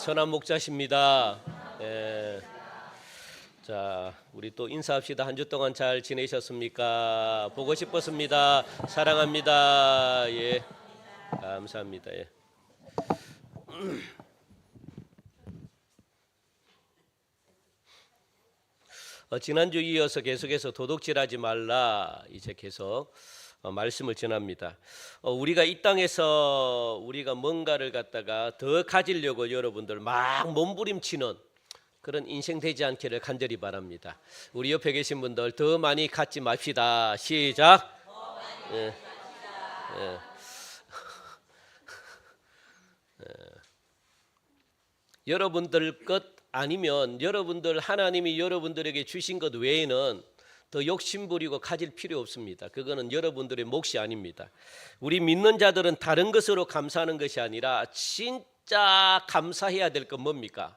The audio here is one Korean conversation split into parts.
선한 목자십니다. 예. 자, 우리 또 인사합시다. 한 주 동안 잘 지내셨습니까? 보고 싶었습니다. 사랑합니다. 예, 감사합니다. 예. 지난주 이어서 계속해서 도둑질하지 말라. 이제 계속 말씀을 전합니다. 우리가 이 땅에서 우리가 뭔가를 갖다가 더 가지려고 여러분들 막 몸부림치는 그런 인생 되지 않기를 간절히 바랍니다. 우리 옆에 계신 분들 더 많이 갖지 맙시다. 시작. 예. 예. 여러분들 것 아니면 여러분들 하나님이 여러분들에게 주신 것 외에는 더 욕심부리고 가질 필요 없습니다. 그거는 여러분들의 몫이 아닙니다. 우리 믿는 자들은 다른 것으로 감사하는 것이 아니라 진짜 감사해야 될 건 뭡니까?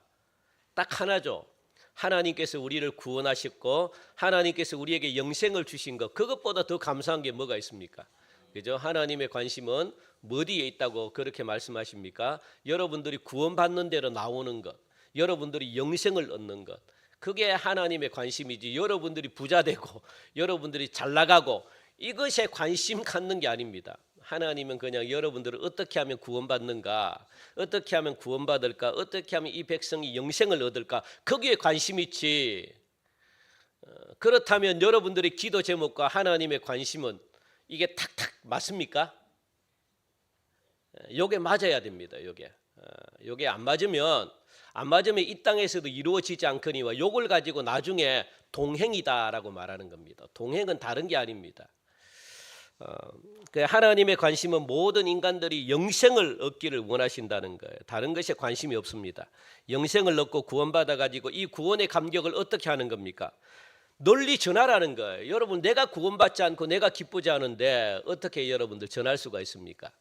딱 하나죠. 하나님께서 우리를 구원하셨고 하나님께서 우리에게 영생을 주신 것, 그것보다 더 감사한 게 뭐가 있습니까? 그죠? 하나님의 관심은 어디에 있다고 그렇게 말씀하십니까? 여러분들이 구원받는 대로 나오는 것, 여러분들이 영생을 얻는 것, 그게 하나님의 관심이지 여러분들이 부자 되고 여러분들이 잘 나가고 이것에 관심 갖는 게 아닙니다. 하나님은 그냥 여러분들을 어떻게 하면 구원받는가, 어떻게 하면 구원받을까, 어떻게 하면 이 백성이 영생을 얻을까, 거기에 관심이 있지. 그렇다면 여러분들의 기도 제목과 하나님의 관심은 이게 탁탁 맞습니까? 요게 맞아야 됩니다. 요게 안 맞으면 이 땅에서도 이루어지지 않거니와 요걸 가지고 나중에 동행이다라고 말하는 겁니다. 동행은 다른 게 아닙니다. 하나님의 관심은 모든 인간들이 영생을 얻기를 원하신다는 거예요. 다른 것에 관심이 없습니다. 영생을 얻고 구원받아 가지고 이 구원의 감격을 어떻게 하는 겁니까? 널리 전하라는 거예요. 여러분, 내가 구원받지 않고 내가 기쁘지 않은데 어떻게 여러분들 전할 수가 있습니까?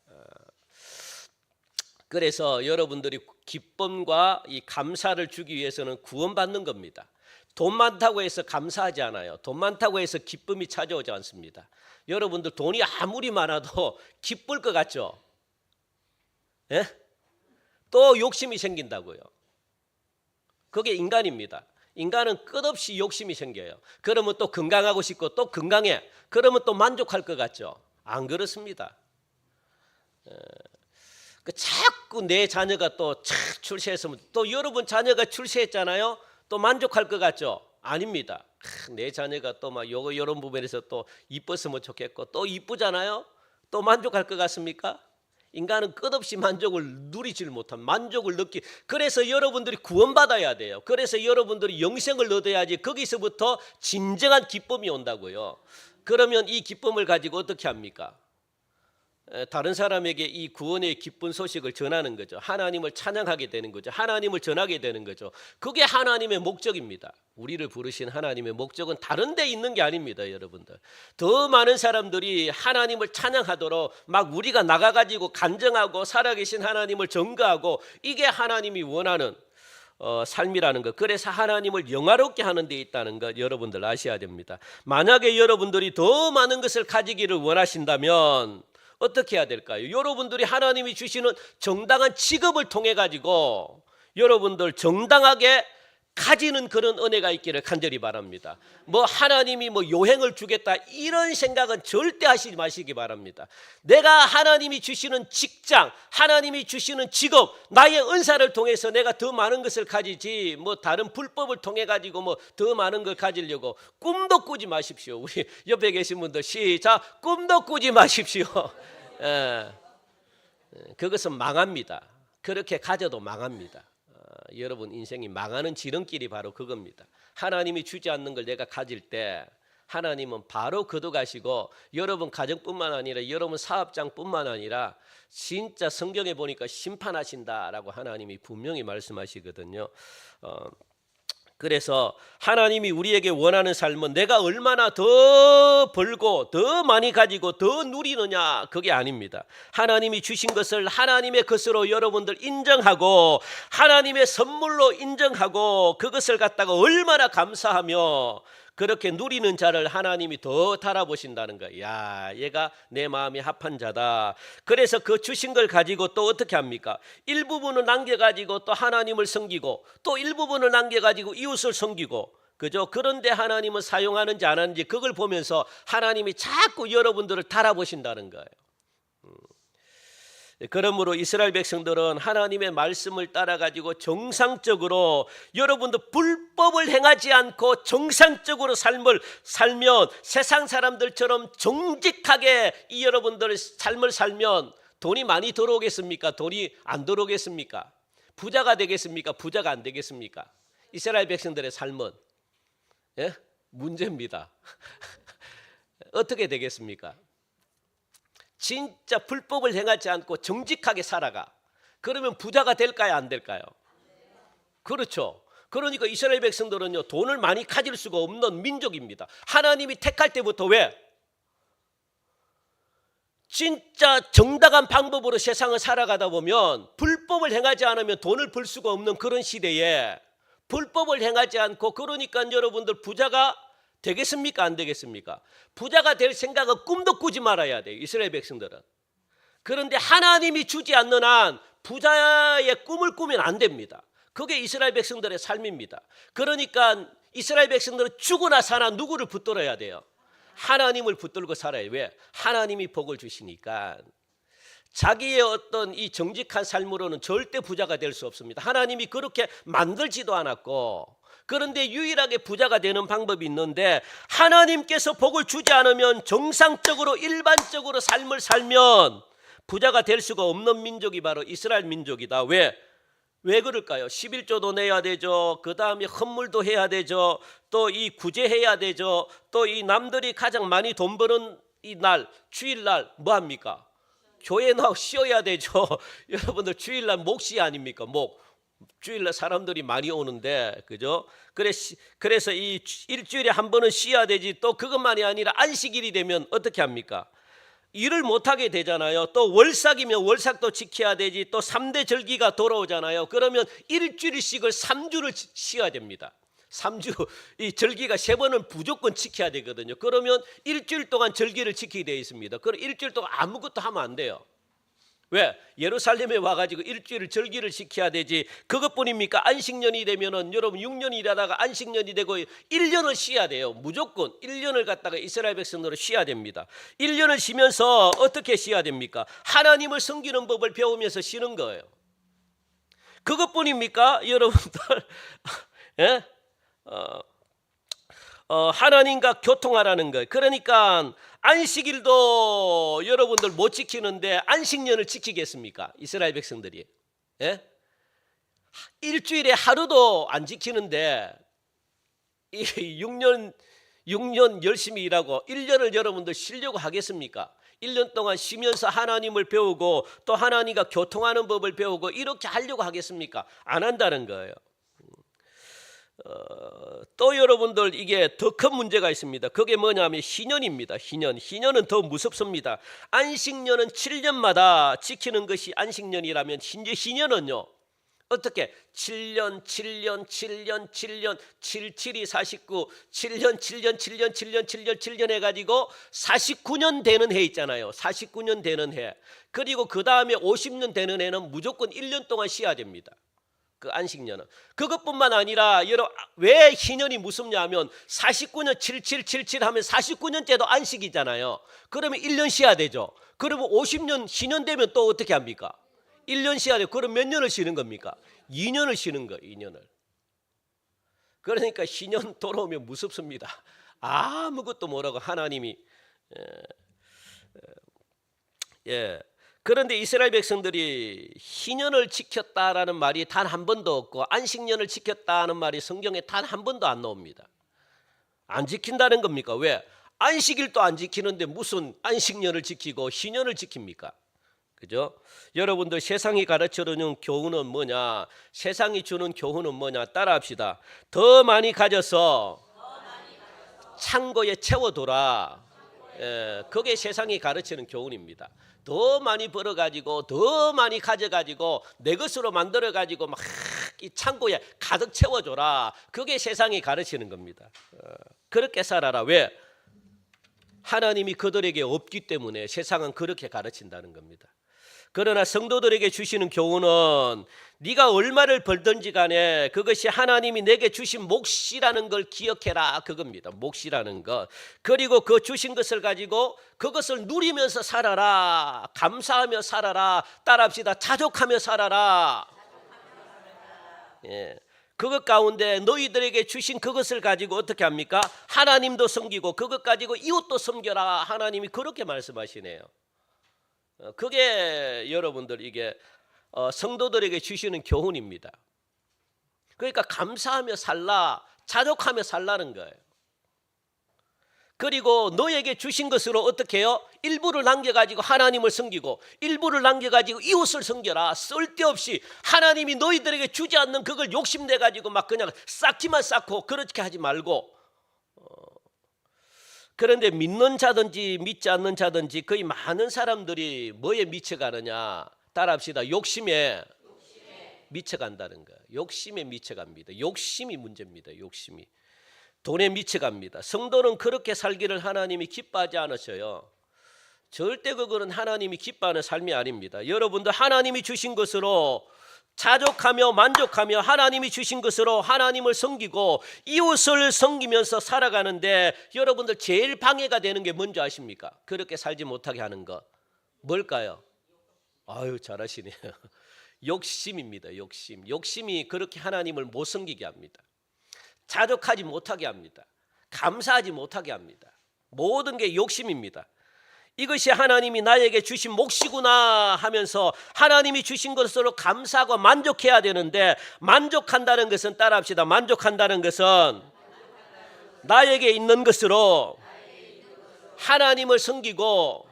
그래서 여러분들이 기쁨과 이 감사를 주기 위해서는 구원받는 겁니다. 돈 많다고 해서 감사하지 않아요. 돈 많다고 해서 기쁨이 찾아오지 않습니다. 여러분들 돈이 아무리 많아도 기쁠 것 같죠? 예? 또 욕심이 생긴다고요. 그게 인간입니다. 인간은 끝없이 욕심이 생겨요. 그러면 또 건강하고 싶고 또 건강해. 그러면 또 만족할 것 같죠? 안 그렇습니다. 자꾸 내 자녀가 또 출세했으면 또 여러분 자녀가 출세했잖아요. 또 만족할 것 같죠? 아닙니다. 내 자녀가 또 막 요런 부분에서 또 이뻤으면 좋겠고 또 이쁘잖아요. 또 만족할 것 같습니까? 인간은 끝없이 만족을 누리질 못한 만족을 그래서 여러분들이 구원받아야 돼요. 그래서 여러분들이 영생을 얻어야지 거기서부터 진정한 기쁨이 온다고요. 그러면 이 기쁨을 가지고 어떻게 합니까? 다른 사람에게 이 구원의 기쁜 소식을 전하는 거죠. 하나님을 찬양하게 되는 거죠. 하나님을 전하게 되는 거죠. 그게 하나님의 목적입니다. 우리를 부르신 하나님의 목적은 다른 데 있는 게 아닙니다. 여러분들, 더 많은 사람들이 하나님을 찬양하도록 막 우리가 나가가지고 간증하고 살아계신 하나님을 전가하고, 이게 하나님이 원하는 삶이라는 것. 그래서 하나님을 영화롭게 하는 데 있다는 것 여러분들 아셔야 됩니다. 만약에 여러분들이 더 많은 것을 가지기를 원하신다면 어떻게 해야 될까요? 여러분들이 하나님이 주시는 정당한 직업을 통해 가지고 여러분들 정당하게 가지는 그런 은혜가 있기를 간절히 바랍니다. 하나님이 요행을 주겠다 이런 생각은 절대 하시지 마시기 바랍니다. 내가 하나님이 주시는 직장, 하나님이 주시는 직업, 나의 은사를 통해서 내가 더 많은 것을 가지지 다른 불법을 통해 가지고 더 많은 걸 가지려고 꿈도 꾸지 마십시오. 우리 옆에 계신 분들 시작. 꿈도 꾸지 마십시오. 그것은 망합니다. 그렇게 가져도 망합니다. 여러분 인생이 망하는 지름길이 바로 그겁니다. 하나님이 주지 않는 걸 내가 가질 때 하나님은 바로 거둬가시고 여러분 가정뿐만 아니라 여러분 사업장뿐만 아니라 진짜 성경에 보니까 심판하신다라고 하나님이 분명히 말씀하시거든요. 그래서 하나님이 우리에게 원하는 삶은 내가 얼마나 더 벌고 더 많이 가지고 더 누리느냐, 그게 아닙니다. 하나님이 주신 것을 하나님의 것으로 여러분들 인정하고 하나님의 선물로 인정하고 그것을 갖다가 얼마나 감사하며 그렇게 누리는 자를 하나님이 더 달아보신다는 거예요. 야, 얘가 내 마음이 합한 자다. 그래서 그 주신 걸 가지고 또 어떻게 합니까? 일부분을 남겨가지고 또 하나님을 섬기고 또 일부분을 남겨가지고 이웃을 섬기고, 그죠? 그런데 하나님은 사용하는지 안 하는지 그걸 보면서 하나님이 자꾸 여러분들을 달아보신다는 거예요. 그러므로 이스라엘 백성들은 하나님의 말씀을 따라가지고 정상적으로, 여러분도 불법을 행하지 않고 정상적으로 삶을 살면, 세상 사람들처럼 정직하게 이 여러분들의 삶을 살면 돈이 많이 들어오겠습니까? 돈이 안 들어오겠습니까? 부자가 되겠습니까? 부자가 안 되겠습니까? 이스라엘 백성들의 삶은 문제입니다. 어떻게 되겠습니까? 진짜 불법을 행하지 않고 정직하게 살아가. 그러면 부자가 될까요? 안 될까요? 그렇죠. 그러니까 이스라엘 백성들은요, 돈을 많이 가질 수가 없는 민족입니다. 하나님이 택할 때부터 왜? 진짜 정당한 방법으로 세상을 살아가다 보면 불법을 행하지 않으면 돈을 벌 수가 없는 그런 시대에 불법을 행하지 않고, 그러니까 여러분들 부자가 되겠습니까? 안 되겠습니까? 부자가 될 생각은 꿈도 꾸지 말아야 돼요, 이스라엘 백성들은. 그런데 하나님이 주지 않는 한 부자의 꿈을 꾸면 안 됩니다. 그게 이스라엘 백성들의 삶입니다. 그러니까 이스라엘 백성들은 죽으나 사나 누구를 붙들어야 돼요? 하나님을 붙들고 살아요. 왜? 하나님이 복을 주시니까. 자기의 어떤 이 정직한 삶으로는 절대 부자가 될 수 없습니다. 하나님이 그렇게 만들지도 않았고. 그런데 유일하게 부자가 되는 방법이 있는데, 하나님께서 복을 주지 않으면 정상적으로 일반적으로 삶을 살면 부자가 될 수가 없는 민족이 바로 이스라엘 민족이다. 왜 그럴까요? 11조도 내야 되죠. 그 다음에 헌물도 해야 되죠. 또 이 구제해야 되죠. 또 이 남들이 가장 많이 돈 버는 이 날, 주일날 뭐 합니까? 교회 나와 쉬어야 되죠. 여러분들 주일날 목시 아닙니까? 주일날 사람들이 많이 오는데, 그죠? 그래서 이 일주일에 한 번은 쉬어야 되지. 또 그것만이 아니라 안식일이 되면 어떻게 합니까? 일을 못하게 되잖아요. 또 월삭이면 월삭도 지켜야 되지. 또 3대 절기가 돌아오잖아요. 그러면 일주일씩을 3주를 쉬어야 됩니다. 3주, 이 절기가 3번은 무조건 지켜야 되거든요. 그러면 일주일 동안 절기를 지키게 되어 있습니다. 그럼 일주일 동안 아무것도 하면 안 돼요. 왜? 예루살렘에 와가지고 일주일 절기를 지켜야 되지. 그것뿐입니까? 안식년이 되면은 여러분 6년 일하다가 안식년이 되고 1년을 쉬어야 돼요. 무조건 1년을 갖다가 이스라엘 백성들은 쉬어야 됩니다. 1년을 쉬면서 어떻게 쉬어야 됩니까? 하나님을 섬기는 법을 배우면서 쉬는 거예요. 그것뿐입니까? 여러분들 예? 하나님과 교통하라는 거예요. 그러니까 안식일도 여러분들 못 지키는데 안식년을 지키겠습니까? 이스라엘 백성들이. 예? 일주일에 하루도 안 지키는데 6년 열심히 일하고 1년을 여러분들 쉬려고 하겠습니까? 1년 동안 쉬면서 하나님을 배우고 또 하나님과 교통하는 법을 배우고 이렇게 하려고 하겠습니까? 안 한다는 거예요. 또 여러분들 이게 더 큰 문제가 있습니다. 그게 뭐냐면 희년입니다. 희년은 더 무섭습니다. 안식년은 7년마다 지키는 것이 안식년이라면 희년은요 어떻게 7년 77이 49 7년 해가지고 49년 되는 해 있잖아요. 49년 되는 해. 그리고 그 다음에 50년 되는 해는 무조건 1년 동안 쉬어야 됩니다. 그 안식년은. 그것뿐만 아니라 왜 희년이 무섭냐 하면 49년 77 하면 49년째도 안식이잖아요. 그러면 1년 쉬어야 되죠. 그러면 50년 희년 되면 또 어떻게 합니까? 1년 쉬어야 돼요. 그럼 몇 년을 쉬는 겁니까? 2년을 쉬는 거예요. 2년을. 그러니까 희년 돌아오면 무섭습니다. 아무것도 모르고 하나님이 그런데 이스라엘 백성들이 희년을 지켰다라는 말이 단 한 번도 없고 안식년을 지켰다는 말이 성경에 단 한 번도 안 나옵니다. 안 지킨다는 겁니까? 왜? 안식일도 안 지키는데 무슨 안식년을 지키고 희년을 지킵니까? 그죠? 여러분들 세상이 가르쳐주는 교훈은 뭐냐? 세상이 주는 교훈은 뭐냐? 따라합시다. 더 많이 가져서 창고에 채워둬라. 그게 세상이 가르치는 교훈입니다. 더 많이 벌어가지고 더 많이 가져가지고 내 것으로 만들어가지고 막 이 창고에 가득 채워줘라. 그게 세상이 가르치는 겁니다. 그렇게 살아라. 왜? 하나님이 그들에게 없기 때문에 세상은 그렇게 가르친다는 겁니다. 그러나 성도들에게 주시는 교훈은 네가 얼마를 벌든지 간에 그것이 하나님이 내게 주신 몫이라는 걸 기억해라, 그겁니다. 몫이라는 것. 그리고 그 주신 것을 가지고 그것을 누리면서 살아라. 감사하며 살아라. 따라합시다. 자족하며 살아라. 예. 그것 가운데 너희들에게 주신 그것을 가지고 어떻게 합니까? 하나님도 섬기고 그것 가지고 이웃도 섬겨라. 하나님이 그렇게 말씀하시네요. 그게 여러분들 이게 성도들에게 주시는 교훈입니다. 그러니까 감사하며 살라, 자족하며 살라는 거예요. 그리고 너에게 주신 것으로 어떻게 해요? 일부를 남겨가지고 하나님을 섬기고 일부를 남겨가지고 이웃을 섬겨라. 쓸데없이 하나님이 너희들에게 주지 않는 그걸 욕심내가지고 막 그냥 쌓기만 쌓고 그렇게 하지 말고. 그런데 믿는 자든지 믿지 않는 자든지 거의 많은 사람들이 뭐에 미쳐가느냐? 따라합시다. 욕심에 미쳐간다는 거예요. 욕심에 미쳐갑니다. 욕심이 문제입니다. 욕심이. 돈에 미쳐갑니다. 성도는 그렇게 살기를 하나님이 기뻐하지 않으셔요. 절대 그거는 하나님이 기뻐하는 삶이 아닙니다. 여러분들 하나님이 주신 것으로 자족하며 만족하며 하나님이 주신 것으로 하나님을 섬기고 이웃을 섬기면서 살아가는데 여러분들 제일 방해가 되는 게 뭔지 아십니까? 그렇게 살지 못하게 하는 거 뭘까요? 아유, 잘하시네요. 욕심입니다. 욕심. 욕심이 그렇게 하나님을 못 섬기게 합니다. 자족하지 못하게 합니다. 감사하지 못하게 합니다. 모든 게 욕심입니다. 이것이 하나님이 나에게 주신 몫이구나 하면서 하나님이 주신 것으로 감사하고 만족해야 되는데, 만족한다는 것은 따라합시다. 만족한다는 것은 나에게 있는 것으로 하나님을 섬기고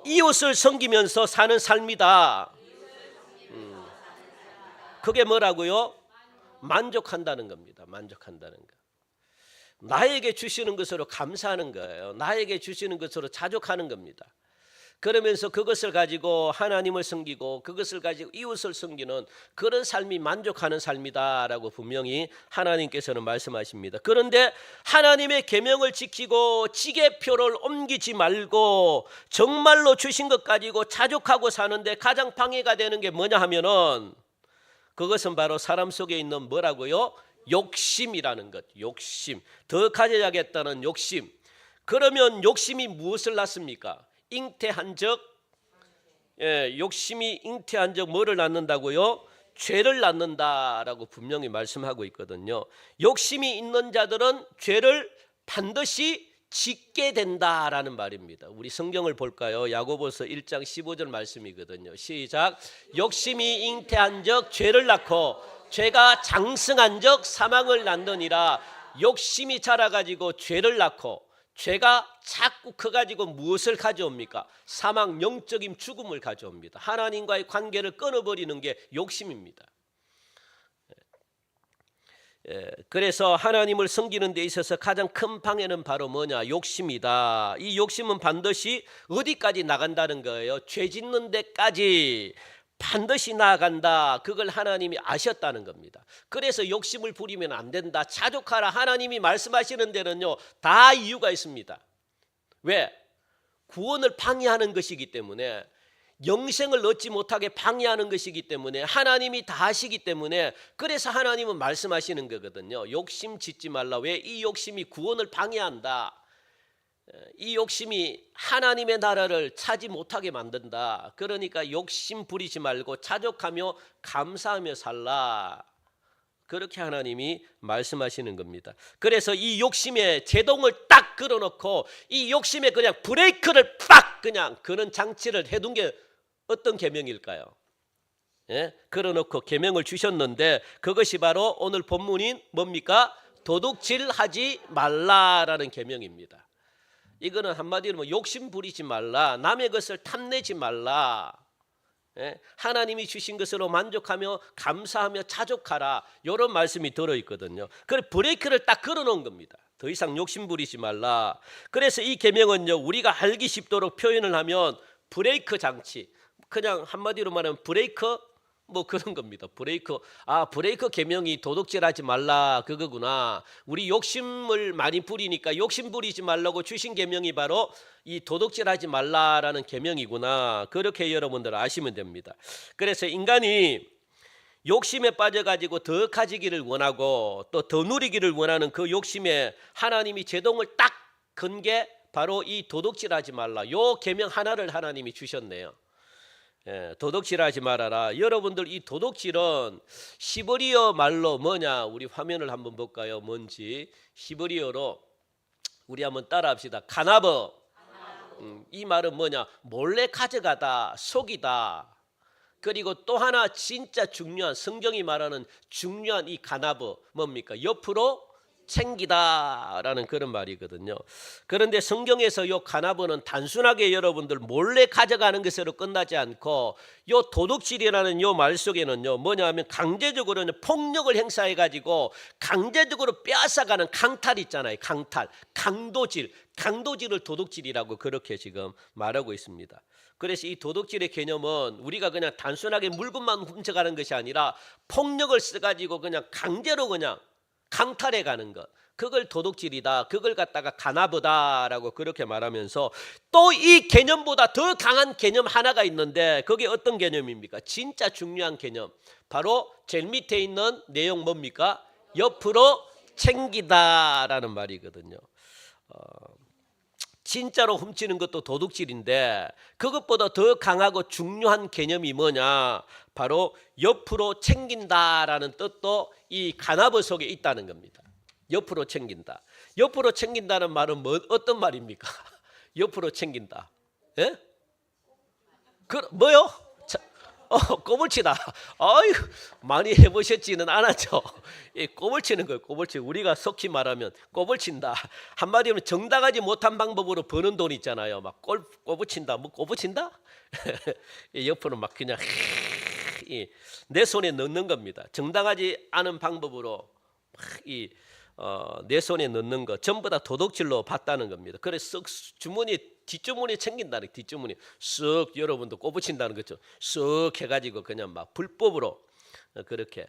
이웃을 섬기면서 사는 삶이다. 그게 뭐라고요? 만족한다는 겁니다. 만족한다는 거. 나에게 주시는 것으로 감사하는 거예요. 나에게 주시는 것으로 자족하는 겁니다. 그러면서 그것을 가지고 하나님을 섬기고 그것을 가지고 이웃을 섬기는 그런 삶이 만족하는 삶이다라고 분명히 하나님께서는 말씀하십니다. 그런데 하나님의 계명을 지키고 지게표를 옮기지 말고 정말로 주신 것 가지고 자족하고 사는데 가장 방해가 되는 게 뭐냐 하면은 그것은 바로 사람 속에 있는 뭐라고요? 욕심이라는 것. 욕심. 더 가져야겠다는 욕심. 그러면 욕심이 무엇을 낳습니까? 잉태한 적, 욕심이 잉태한 적 뭐를 낳는다고요? 죄를 낳는다라고 분명히 말씀하고 있거든요. 욕심이 있는 자들은 죄를 반드시 짓게 된다라는 말입니다. 우리 성경을 볼까요? 야고보서 1장 15절 말씀이거든요. 시작. 욕심이 잉태한 적 죄를 낳고 죄가 장성한 적 사망을 낳느니라. 욕심이 자라가지고 죄를 낳고 죄가 자꾸 커가지고 무엇을 가져옵니까? 사망, 영적인 죽음을 가져옵니다. 하나님과의 관계를 끊어버리는 게 욕심입니다. 그래서 하나님을 섬기는 데 있어서 가장 큰 방해는 바로 뭐냐? 욕심이다. 이 욕심은 반드시 어디까지 나간다는 거예요? 죄 짓는 데까지 반드시 나아간다. 그걸 하나님이 아셨다는 겁니다. 그래서 욕심을 부리면 안 된다. 자족하라. 하나님이 말씀하시는 데는요 다 이유가 있습니다. 왜? 구원을 방해하는 것이기 때문에, 영생을 얻지 못하게 방해하는 것이기 때문에, 하나님이 다 하시기 때문에, 그래서 하나님은 말씀하시는 거거든요. 욕심 짓지 말라. 왜? 이 욕심이 구원을 방해한다. 이 욕심이 하나님의 나라를 차지 못하게 만든다. 그러니까 욕심 부리지 말고 자족하며 감사하며 살라. 그렇게 하나님이 말씀하시는 겁니다. 그래서 이 욕심에 제동을 딱 걸어놓고 이 욕심에 그냥 브레이크를 빡 그냥 그런 장치를 해둔 게 어떤 계명일까요? 걸어놓고 계명을 주셨는데 그것이 바로 오늘 본문인 뭡니까? 도둑질하지 말라라는 계명입니다. 이거는 한마디로 뭐 욕심 부리지 말라, 남의 것을 탐내지 말라, 하나님이 주신 것으로 만족하며 감사하며 자족하라, 이런 말씀이 들어있거든요. 그래 브레이크를 딱 걸어놓은 겁니다. 더 이상 욕심 부리지 말라. 그래서 이 계명은요 우리가 알기 쉽도록 표현을 하면 브레이크 장치, 그냥 한마디로 말하면 브레이크 뭐 그런 겁니다. 브레이크 계명이 도둑질하지 말라 그거구나. 우리 욕심을 많이 부리니까 욕심 부리지 말라고 주신 계명이 바로 이 도둑질하지 말라라는 계명이구나. 그렇게 여러분들 아시면 됩니다. 그래서 인간이 욕심에 빠져가지고 더 가지기를 원하고 또 더 누리기를 원하는 그 욕심에 하나님이 제동을 딱 건 게 바로 이 도둑질하지 말라. 요 계명 하나를 하나님이 주셨네요. 도둑질하지 말아라. 여러분들 이 도둑질은 히브리어 말로 뭐냐? 우리 화면을 한번 볼까요? 뭔지 히브리어로 우리 한번 따라합시다. 가나버. 이 말은 뭐냐? 몰래 가져가다, 속이다. 그리고 또 하나 진짜 중요한 성경이 말하는 중요한 이 가나버 뭡니까? 옆으로 챙기다라는 그런 말이거든요. 그런데 성경에서 이 가나버는 단순하게 여러분들 몰래 가져가는 것으로 끝나지 않고 이 도둑질이라는 이 말 속에는요 뭐냐면 강제적으로는 폭력을 행사해 가지고 강제적으로 빼앗아가는 강탈 있잖아요. 강도질을 도둑질이라고 그렇게 지금 말하고 있습니다. 그래서 이 도둑질의 개념은 우리가 그냥 단순하게 물건만 훔쳐가는 것이 아니라 폭력을 써가지고 그냥 강제로 그냥 강탈해 가는 것, 그걸 도둑질이다. 그걸 갖다가 가나보다라고 그렇게 말하면서 또 이 개념보다 더 강한 개념 하나가 있는데 그게 어떤 개념입니까? 진짜 중요한 개념. 바로 제일 밑에 있는 내용 뭡니까? 옆으로 챙기다라는 말이거든요. 진짜로 훔치는 것도 도둑질인데 그것보다 더 강하고 중요한 개념이 뭐냐? 바로 옆으로 챙긴다라는 뜻도 이 가나버 속에 있다는 겁니다. 옆으로 챙긴다. 옆으로 챙긴다는 말은 어떤 말입니까? 옆으로 챙긴다. 예? 뭐요? 꼬불치다. 아유, 많이 해보셨지는 않았죠. 꼬불치는 거예요. 꼬불치. 우리가 속히 말하면 꼬불친다. 한마디로 정당하지 못한 방법으로 버는 돈 있잖아요. 막 꼬불친다. 뭐 꼬불친다? 옆으로 막 그냥 내 손에 넣는 겁니다. 정당하지 않은 방법으로 내 손에 넣는 거 전부 다 도둑질로 봤다는 겁니다. 그래서 뒷주머니에 챙긴다는 뒷주머니 쓱 여러분도 꼬부친다는 거죠. 쓱 해가지고 그냥 막 불법으로 그렇게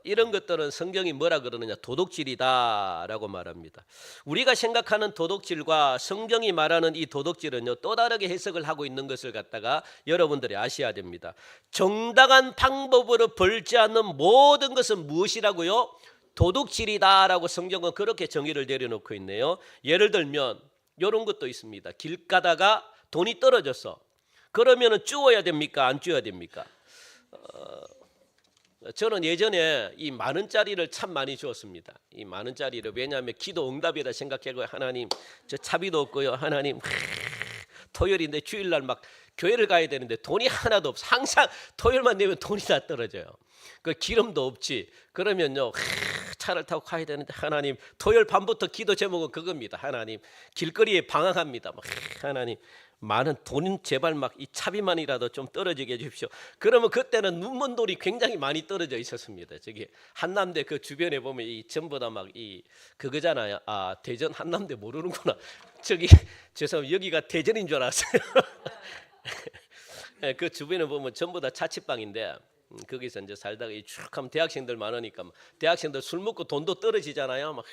이런 것들은 성경이 뭐라 그러느냐? 도둑질이다라고 말합니다. 우리가 생각하는 도둑질과 성경이 말하는 이 도둑질은요 또 다르게 해석을 하고 있는 것을 갖다가 여러분들이 아셔야 됩니다. 정당한 방법으로 벌지 않는 모든 것은 무엇이라고요? 도둑질이다라고 성경은 그렇게 정의를 내려놓고 있네요. 예를 들면 이런 것도 있습니다. 길 가다가 돈이 떨어졌어. 그러면은 주워야 됩니까? 안 주워야 됩니까? 저는 예전에 이 10,000원짜리를 참 많이 주었습니다. 이 10,000원짜리를 왜냐하면 기도 응답이다 생각하고 하나님 저 차비도 없고요. 하나님 토요일인데 주일날 막 교회를 가야 되는데 돈이 하나도 없어. 항상 토요일만 되면 돈이 다 떨어져요. 그 기름도 없지. 그러면요 차를 타고 가야 되는데 하나님 토요일 밤부터 기도 제목은 그겁니다. 하나님 길거리에 방황합니다. 막 하나님 많은 돈 제발 막 이 차비만이라도 좀 떨어지게 해주십시오. 그러면 그때는 눈먼 돈이 굉장히 많이 떨어져 있었습니다. 저기 한남대 그 주변에 보면 이 전부 다 막 이 그거잖아요. 아 대전 한남대 모르는구나. 저기 죄송합니다. 여기가 대전인 줄 알았어요. 그 주변에 보면 전부 다 자취방인데 거기서 이제 살다가 쭉 하면 대학생들 많으니까 대학생들 술 먹고 돈도 떨어지잖아요. 막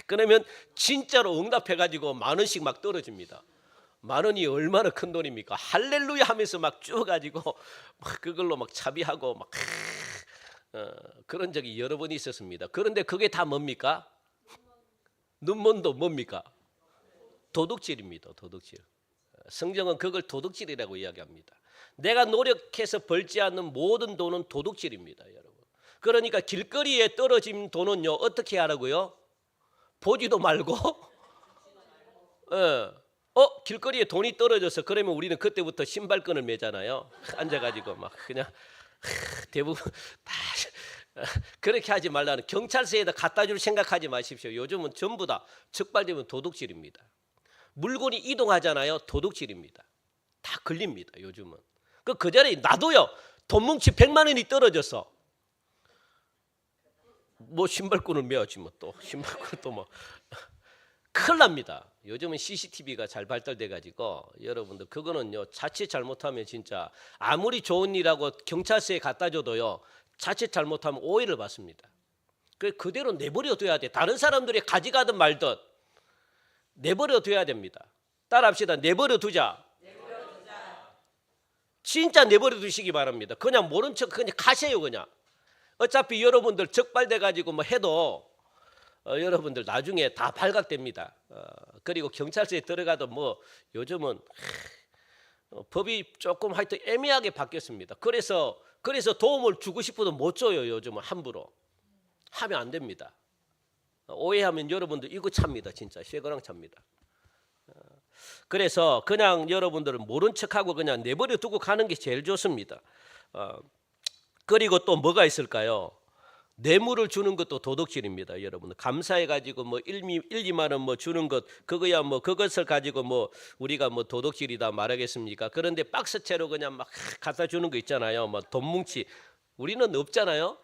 그러면 진짜로 응답해가지고 10,000원씩 막 떨어집니다. 10,000원이 얼마나 큰 돈입니까? 할렐루야 하면서 막 쭉 가지고 막 그걸로 막 차비하고 막 그런 적이 여러 번 있었습니다. 그런데 그게 다 뭡니까? 눈먼도 뭡니까? 도둑질입니다. 도둑질. 성경은 그걸 도둑질이라고 이야기합니다. 내가 노력해서 벌지 않는 모든 돈은 도둑질입니다, 여러분. 그러니까 길거리에 떨어진 돈은요 어떻게 하라고요? 보지도 말고 길거리에 돈이 떨어져서 그러면 우리는 그때부터 신발끈을 매잖아요. 앉아가지고 막 그냥 대부분 다 그렇게 하지 말라는, 경찰서에다 갖다 줄 생각하지 마십시오. 요즘은 전부 다 적발되면 도둑질입니다. 물건이 이동하잖아요. 도둑질입니다. 다 걸립니다. 요즘은. 그 전에 나도요. 돈뭉치 100만 원이 떨어졌어. 뭐 신발끈을 매야지 뭐 또 신발끈 또 뭐. 큰일 납니다. 요즘은 CCTV가 잘 발달돼 가지고 여러분들 그거는요 자칫 잘못하면 진짜 아무리 좋은 일하고 경찰서에 갖다 줘도요 자칫 잘못하면 오해를 받습니다. 그대로 내버려 둬야 돼. 다른 사람들이 가져가든 말든 내버려 둬야 됩니다. 따라합시다. 내버려 두자. 진짜 내버려 두시기 바랍니다. 그냥 모른 척 그냥 가세요. 그냥 어차피 여러분들 적발돼 가지고 뭐 해도 여러분들 나중에 다 발각됩니다. 그리고 경찰서에 들어가도 뭐 요즘은 법이 조금 하여튼 애매하게 바뀌었습니다. 그래서 도움을 주고 싶어도 못 줘요. 요즘은 함부로 하면 안 됩니다. 오해하면 여러분들 이거 찹니다. 진짜 쇠거랑 찹니다. 그래서 그냥 여러분들은 모른 척하고 그냥 내버려 두고 가는 게 제일 좋습니다. 그리고 또 뭐가 있을까요? 뇌물을 주는 것도 도둑질입니다. 여러분 감사해 가지고 뭐 1, 2만 원 뭐 주는 것 그거야 뭐 그것을 가지고 뭐 우리가 뭐 도둑질이다 말하겠습니까? 그런데 박스채로 그냥 막 갖다 주는 거 있잖아요. 뭐 돈뭉치 우리는 없잖아요.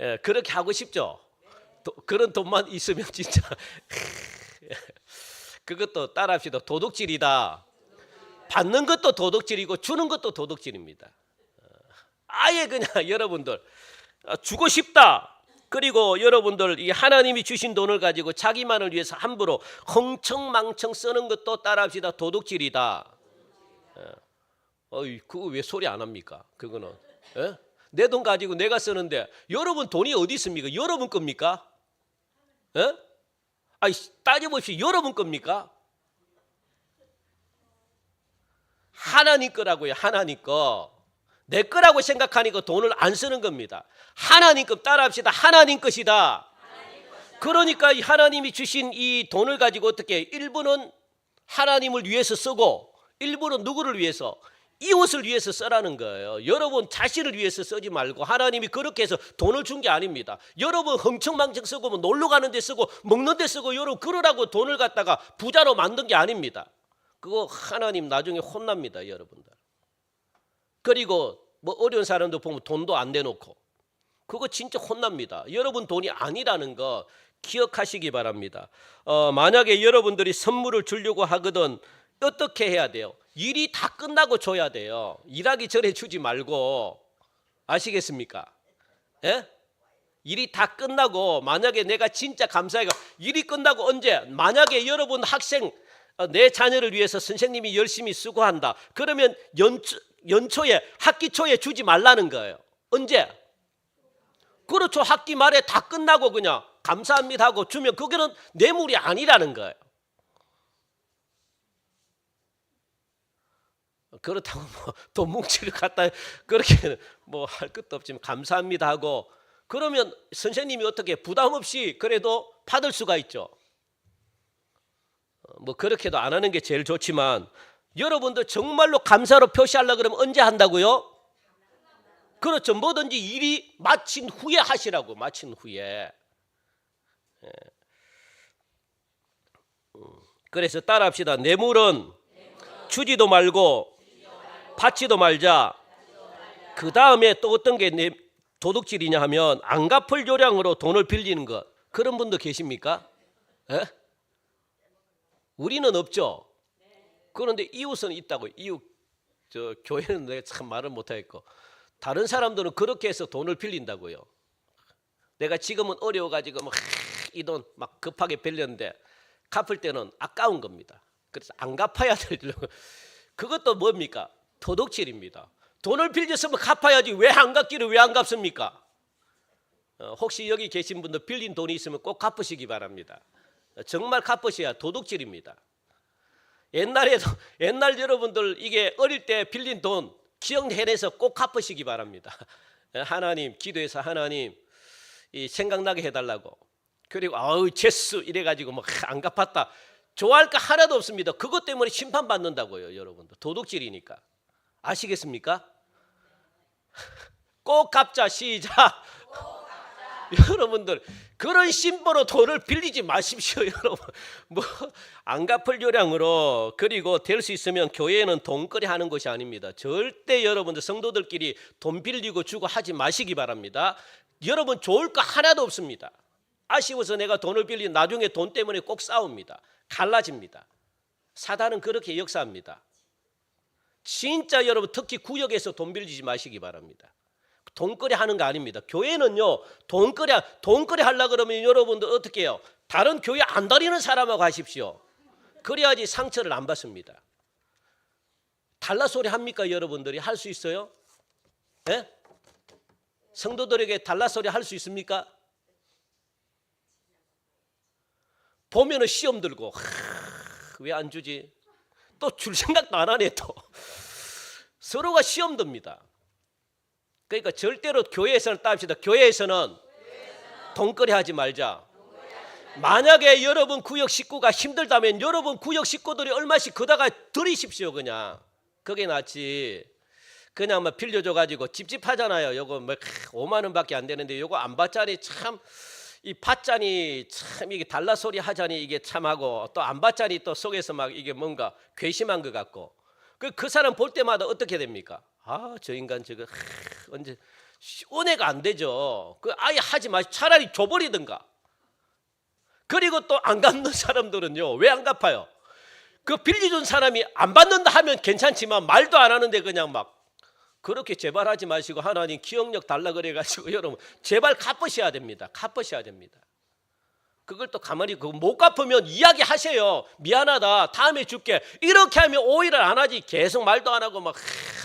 예, 그렇게 하고 싶죠. 그런 돈만 있으면 진짜 그것도 따라합시다. 도둑질이다. 받는 것도 도둑질이고 주는 것도 도둑질입니다. 아예 그냥 여러분들 주고 싶다. 그리고 여러분들 이 하나님이 주신 돈을 가지고 자기만을 위해서 함부로 흥청망청 쓰는 것도 따라합시다. 도둑질이다. 그거 왜 소리 안 합니까? 그거는 내 돈 가지고 내가 쓰는데 여러분 돈이 어디 있습니까? 여러분 겁니까? 따져보십시오. 여러분 겁니까? 하나님 거라고요. 하나님 거. 내 거라고 생각하니까 돈을 안 쓰는 겁니다. 하나님 것 따라합시다. 하나님 것이다. 그러니까 이 하나님이 주신 이 돈을 가지고 어떻게 일부는 하나님을 위해서 쓰고 일부는 누구를 위해서? 이웃을 위해서 쓰라는 거예요. 여러분 자신을 위해서 쓰지 말고 하나님이 그렇게 해서 돈을 준 게 아닙니다. 여러분 흥청망청 쓰고 뭐 놀러 가는 데 쓰고 먹는 데 쓰고 여러분 그러라고 돈을 갖다가 부자로 만든 게 아닙니다. 그거 하나님 나중에 혼납니다. 여러분들. 그리고 뭐 어려운 사람도 보면 돈도 안 내놓고 그거 진짜 혼납니다. 여러분 돈이 아니라는 거 기억하시기 바랍니다. 만약에 여러분들이 선물을 주려고 하거든 어떻게 해야 돼요? 일이 다 끝나고 줘야 돼요. 일하기 전에 주지 말고 아시겠습니까? 예? 일이 다 끝나고 만약에 내가 진짜 감사해가 일이 끝나고 언제 만약에 여러분 학생 내 자녀를 위해서 선생님이 열심히 수고한다. 그러면 연초에 학기 초에 주지 말라는 거예요. 언제? 그렇죠. 학기 말에 다 끝나고 그냥 감사합니다 하고 주면 그게는 뇌물이 아니라는 거예요. 그렇다고 뭐 돈 뭉치를 갖다 그렇게 뭐 할 것도 없지만 감사합니다 하고 그러면 선생님이 어떻게 부담 없이 그래도 받을 수가 있죠. 뭐 그렇게도 안 하는 게 제일 좋지만 여러분들 정말로 감사로 표시하려고 그러면 언제 한다고요? 그렇죠. 뭐든지 일이 마친 후에 하시라고. 마친 후에. 그래서 따라합시다. 뇌물은 주지도 말고 받지도 말자. 그 다음에 또 어떤 게 도둑질이냐 하면 안 갚을 요량으로 돈을 빌리는 것. 그런 분도 계십니까? 에? 우리는 없죠. 그런데 이웃은 있다고. 이웃 교회는 내가 참 말을 못하겠고 다른 사람들은 그렇게 해서 돈을 빌린다고요. 내가 지금은 어려워가지고 이 돈 막 급하게 빌렸는데 갚을 때는 아까운 겁니다. 그래서 안 갚아야 되려고. 그것도 뭡니까? 도둑질입니다. 돈을 빌렸으면 갚아야지 왜 안 갚기를 왜 안 갚습니까? 혹시 여기 계신 분들 빌린 돈이 있으면 꼭 갚으시기 바랍니다. 정말 갚으셔야 도둑질입니다. 옛날 여러분들 이게 어릴 때 빌린 돈 기억해내서 꼭 갚으시기 바랍니다. 하나님 기도해서 하나님 이 생각나게 해달라고. 그리고 제수 이래가지고 뭐 안 갚았다. 좋아할 거 하나도 없습니다. 그것 때문에 심판받는다고요. 여러분들 도둑질이니까. 아시겠습니까? 꼭 갚자. 시작. 여러분들 그런 심보로 돈을 빌리지 마십시오. 여러분 뭐 안 갚을 요량으로. 그리고 될 수 있으면 교회는 돈거래 하는 것이 아닙니다. 절대 여러분들 성도들끼리 돈 빌리고 주고 하지 마시기 바랍니다. 여러분 좋을 거 하나도 없습니다. 아쉬워서 내가 돈을 빌린 나중에 돈 때문에 꼭 싸웁니다. 갈라집니다. 사단은 그렇게 역사합니다. 진짜 여러분 특히 구역에서 돈 빌리지 마시기 바랍니다. 돈거래 하는 거 아닙니다. 교회는요 돈거래 하려고 그러면 여러분들 어떻게 해요? 다른 교회 안 다니는 사람하고 하십시오. 그래야지 상처를 안 받습니다. 달라 소리 합니까 여러분들이? 할 수 있어요? 예? 성도들에게 달라 소리 할 수 있습니까? 보면은 시험 들고 왜 안 주지? 또 줄 생각도 안 하네 또. 서로가 시험 듭니다. 그러니까 절대로 교회에서는 따집시다. 교회에서는 돈거래 하지 말자. 만약에 여러분 구역 식구가 힘들다면 여러분 구역 식구들이 얼마씩 그다가 드리십시오. 그냥 그게 낫지. 그냥 막 빌려줘가지고 찝찝하잖아요. 요거 뭐 5만 원밖에 안 되는데 요거 안 받자니 참 이 받자니 참 이게 달라 소리 하자니 이게 참하고 또 안 받자니 또 속에서 막 이게 뭔가 괘씸한 것 같고 그 사람 볼 때마다 어떻게 됩니까? 아, 저 인간 저거 언제 은혜가 안 되죠. 그 아예 하지 마시. 차라리 줘버리든가. 그리고 또 안 갚는 사람들은요 왜 안 갚아요? 그 빌려준 사람이 안 받는다 하면 괜찮지만 말도 안 하는데 그냥 막 그렇게 제발 하지 마시고 하나님 기억력 달라 그래가지고 여러분 제발 갚으셔야 됩니다. 갚으셔야 됩니다. 그걸 또 가만히 못 갚으면 이야기하세요. 미안하다 다음에 줄게. 이렇게 하면 오히려 안 하지. 계속 말도 안 하고 막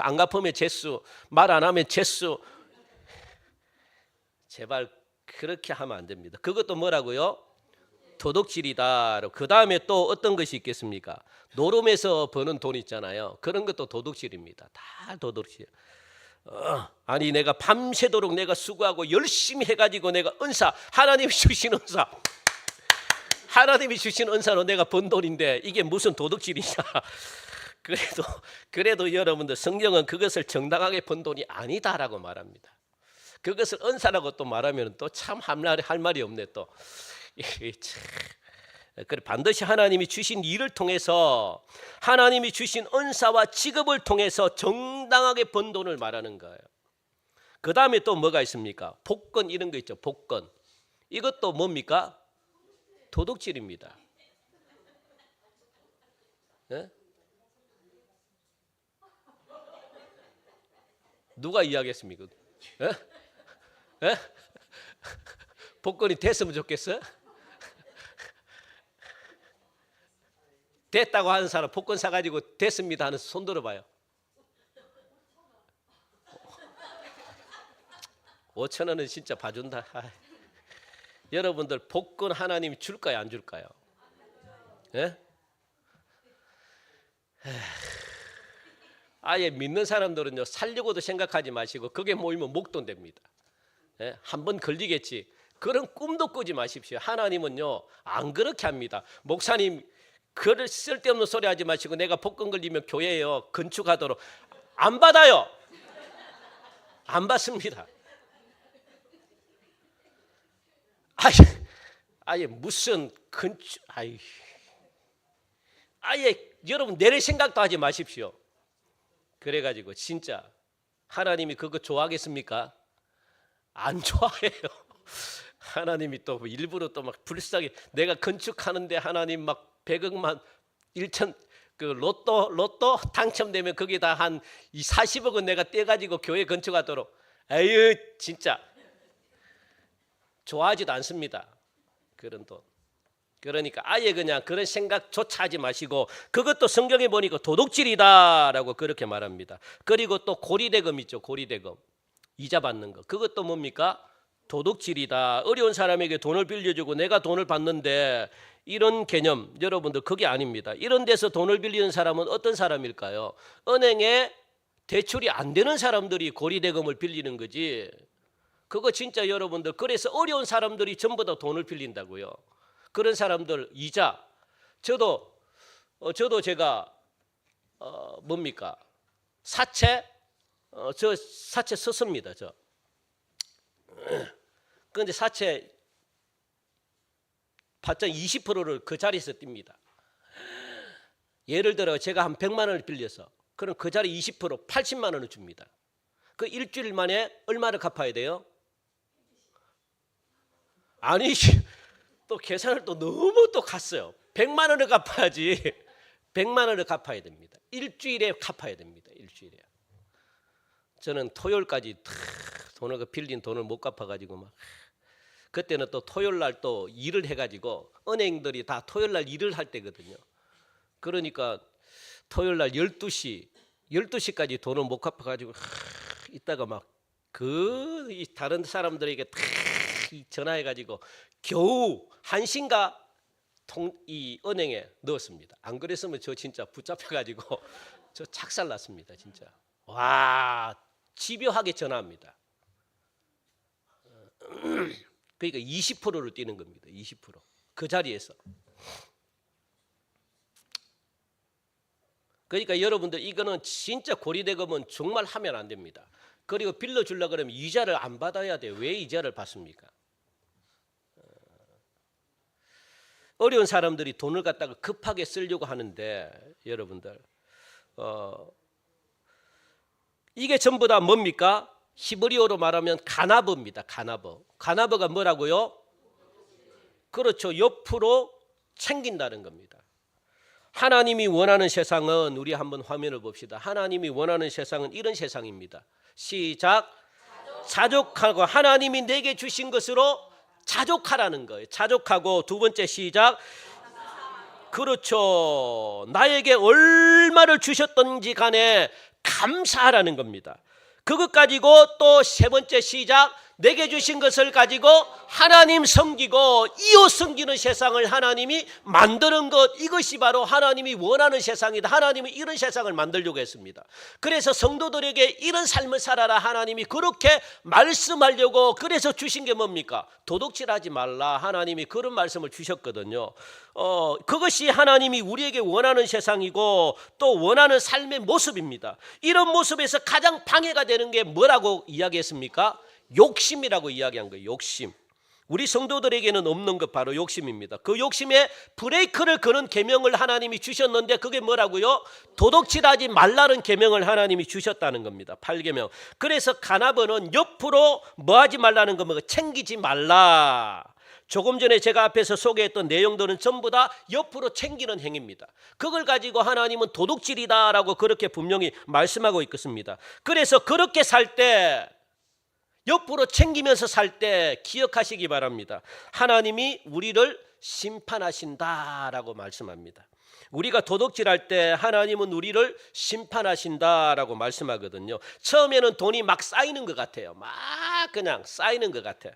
안 갚으면 재수, 말 안 하면 재수. 제발 그렇게 하면 안 됩니다. 그것도 뭐라고요? 도둑질이다. 그 다음에 또 어떤 것이 있겠습니까? 노름에서 버는 돈 있잖아요. 그런 것도 도둑질입니다. 다 도둑질. 아니 내가 밤새도록 내가 수고하고 열심히 해가지고 내가 은사, 하나님이 주신 은사, 하나님이 주신 은사로 내가 번 돈인데 이게 무슨 도둑질이냐. 그래도 여러분들 성경은 그것을 정당하게 번 돈이 아니다라고 말합니다. 그것을 은사라고 또 말하면 또 참 할 말이 없네 또. 그래 반드시 하나님이 주신 일을 통해서 하나님이 주신 은사와 직업을 통해서 정당하게 번 돈을 말하는 거예요. 그 다음에 또 뭐가 있습니까? 복권 이런 거 있죠. 복권. 이것도 뭡니까? 도둑질입니다. 네? 누가 이야기했습니까? 네? 네? 복권이 됐으면 좋겠어요? 됐다고 하는 사람 복권 사가지고 됐습니다 하는 손 들어봐요. 5천 원은 진짜 봐준다. 여러분들 복권 하나님이 줄까요 안 줄까요? 예? 아예 믿는 사람들은요 살려고도 생각하지 마시고 그게 모이면 목돈 됩니다. 예? 한번 걸리겠지. 그런 꿈도 꾸지 마십시오. 하나님은요 안 그렇게 합니다. 목사님 그를 쓸데없는 소리 하지 마시고 내가 복권 걸리면 교회에요 건축하도록 안 받아요. 안 받습니다. 아예 무슨 건축 아예 여러분 내릴 생각도 하지 마십시오. 그래가지고 진짜 하나님이 그거 좋아하겠습니까? 안 좋아해요. 하나님이 또 일부러 또 막 불쌍히 내가 건축하는데 하나님 막 100억만 1천 그 로또 당첨되면 거기다 한 40억은 내가 떼가지고 교회 건축하도록. 에휴 진짜 좋아하지도 않습니다. 그런 돈. 그러니까 아예 그냥 그런 생각조차 하지 마시고 그것도 성경에 보니까 도둑질이다라고 그렇게 말합니다. 그리고 또 고리대금 있죠. 고리대금. 이자 받는 거. 그것도 뭡니까? 도둑질이다. 어려운 사람에게 돈을 빌려주고 내가 돈을 받는데 이런 개념 여러분들 그게 아닙니다. 이런 데서 돈을 빌리는 사람은 어떤 사람일까요? 은행에 대출이 안 되는 사람들이 고리대금을 빌리는 거지. 그거 진짜 여러분들 그래서 어려운 사람들이 전부 다 돈을 빌린다고요. 그런 사람들 이자 저도 제가 뭡니까 사채 저 사채 썼습니다. 저 그런데 사채 받자 20%를 그 자리에서 띱니다. 예를 들어 제가 한 100만 원을 빌려서 그럼 그 자리 20% 80만 원을 줍니다. 그 일주일 만에 얼마를 갚아야 돼요? 아니 또 계산을 또 너무 또 갔어요. 100만 원을 갚아야지. 100만 원을 갚아야 됩니다. 일주일에 갚아야 됩니다. 일주일에. 저는 토요일까지 돈을 빌린 돈을 못 갚아가지고 막 그때는 또 토요일 날 또 일을 해가지고 은행들이 다 토요일 날 일을 할 때거든요. 그러니까 토요일 날 12시까지 돈을 못 갚아가지고 이따가 막 다른 사람들에게 다 전화해가지고 겨우 1시인가 이 은행에 넣었습니다. 안 그랬으면 저 진짜 붙잡혀가지고 저 착살났습니다. 진짜. 와, 집요하게 전화합니다. 그러니까 20%를 뛰는 겁니다. 20%. 그 자리에서. 그러니까 여러분들 이거는 진짜 고리대금은 정말 하면 안 됩니다. 그리고 빌려주려고 그러면 이자를 안 받아야 돼요. 왜 이자를 받습니까? 어려운 사람들이 돈을 갖다가 급하게 쓰려고 하는데 여러분들 이게 전부 다 뭡니까? 히브리어로 말하면 가나버입니다. 가나버가 뭐라고요? 그렇죠. 옆으로 챙긴다는 겁니다. 하나님이 원하는 세상은 우리 한번 화면을 봅시다. 하나님이 원하는 세상은 이런 세상입니다. 시작. 자족하고 하나님이 내게 주신 것으로 자족하라는 거예요. 자족하고 두 번째 시작. 그렇죠. 나에게 얼마를 주셨던지 간에 감사하라는 겁니다. 그것 가지고 또 세 번째 시작. 내게 주신 것을 가지고 하나님 섬기고 이웃 섬기는 세상을 하나님이 만드는 것, 이것이 바로 하나님이 원하는 세상이다. 하나님이 이런 세상을 만들려고 했습니다. 그래서 성도들에게 이런 삶을 살아라 하나님이 그렇게 말씀하려고 그래서 주신 게 뭡니까? 도둑질하지 말라. 하나님이 그런 말씀을 주셨거든요. 그것이 하나님이 우리에게 원하는 세상이고 또 원하는 삶의 모습입니다. 이런 모습에서 가장 방해가 되는 게 뭐라고 이야기했습니까? 욕심이라고 이야기한 거예요. 욕심. 우리 성도들에게는 없는 것 바로 욕심입니다. 그 욕심에 브레이크를 거는 계명을 하나님이 주셨는데 그게 뭐라고요? 도둑질하지 말라는 계명을 하나님이 주셨다는 겁니다. 8계명. 그래서 가나버는 옆으로 뭐하지 말라는 겁니다. 챙기지 말라. 조금 전에 제가 앞에서 소개했던 내용들은 전부 다 옆으로 챙기는 행위입니다. 그걸 가지고 하나님은 도둑질이다라고 그렇게 분명히 말씀하고 있겠습니다. 그래서 그렇게 살 때 옆으로 챙기면서 살 때 기억하시기 바랍니다. 하나님이 우리를 심판하신다라고 말씀합니다. 우리가 도둑질할 때 하나님은 우리를 심판하신다라고 말씀하거든요. 처음에는 돈이 막 쌓이는 것 같아요. 막 그냥 쌓이는 것 같아.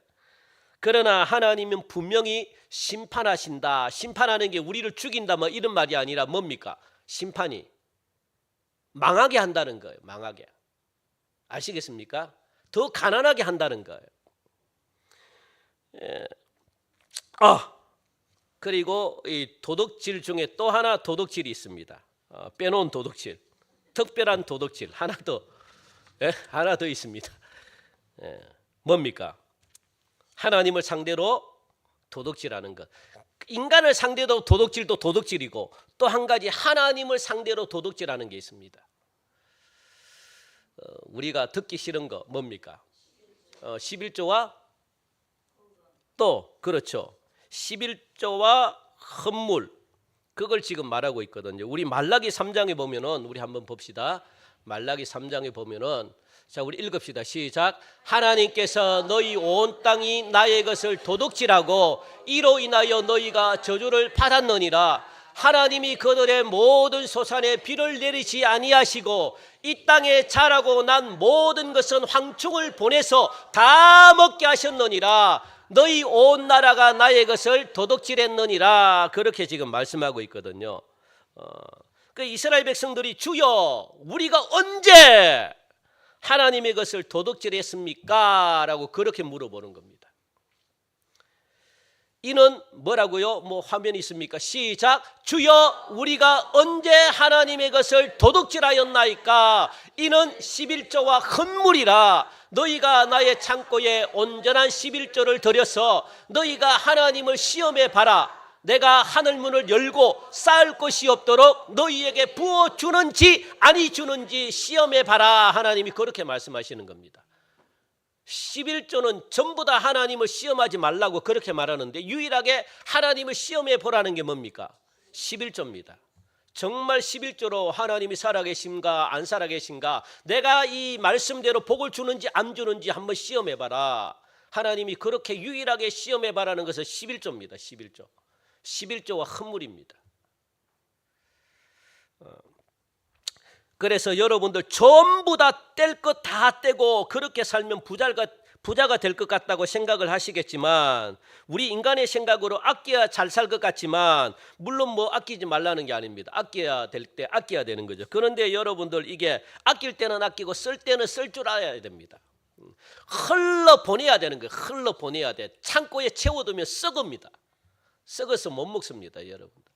그러나 하나님은 분명히 심판하신다. 심판하는 게 우리를 죽인다 뭐 이런 말이 아니라 뭡니까? 심판이 망하게 한다는 거예요. 망하게. 아시겠습니까? 더 가난하게 한다는 거예요. 그리고 이 도둑질 중에 또 하나 도둑질이 있습니다. 빼놓은 도둑질, 특별한 도둑질 하나 더 있습니다. 뭡니까? 하나님을 상대로 도둑질하는 것. 인간을 상대로 도둑질도 도둑질이고 또 한 가지 하나님을 상대로 도둑질하는 게 있습니다. 우리가 듣기 싫은 거 뭡니까? 11조와 또 그렇죠. 11조와 헌물 그걸 지금 말하고 있거든요. 우리 말라기 3장에 보면은 우리 한번 봅시다. 말라기 3장에 보면은 자 우리 읽읍시다. 시작. 하나님께서 너희 온 땅이 나의 것을 도둑질하고 이로 인하여 너희가 저주를 받았느니라. 하나님이 그들의 모든 소산에 비를 내리지 아니하시고 이 땅에 자라고 난 모든 것은 황충을 보내서 다 먹게 하셨느니라. 너희 온 나라가 나의 것을 도둑질했느니라. 그렇게 지금 말씀하고 있거든요. 그 이스라엘 백성들이 주여 우리가 언제 하나님의 것을 도둑질했습니까? 라고 그렇게 물어보는 겁니다. 이는 뭐라고요? 뭐 화면이 있습니까? 시작. 주여 우리가 언제 하나님의 것을 도둑질하였나이까? 이는 11조와 헌물이라. 너희가 나의 창고에 온전한 11조를 들여서 너희가 하나님을 시험해 봐라. 내가 하늘문을 열고 쌓을 것이 없도록 너희에게 부어주는지 아니 주는지 시험해 봐라. 하나님이 그렇게 말씀하시는 겁니다. 11조는 전부 다 하나님을 시험하지 말라고 그렇게 말하는데 유일하게 하나님을 시험해 보라는 게 뭡니까? 11조입니다. 정말 11조로 하나님이 살아계신가 안 살아계신가, 내가 이 말씀대로 복을 주는지 안 주는지 한번 시험해 봐라. 하나님이 그렇게 유일하게 시험해 봐라는 것은 11조입니다. 11조. 11조와 헌물입니다. 그래서 여러분들 전부 다 뗄 것 다 떼고 그렇게 살면 부자가 될 것 같다고 생각을 하시겠지만, 우리 인간의 생각으로 아껴야 잘 살 것 같지만 물론 뭐 아끼지 말라는 게 아닙니다. 아껴야 될 때 아껴야 되는 거죠. 그런데 여러분들 이게 아낄 때는 아끼고 쓸 때는 쓸 줄 알아야 됩니다. 흘러 보내야 되는 거예요. 흘러 보내야 돼. 창고에 채워두면 썩습니다. 썩어서 못 먹습니다, 여러분들.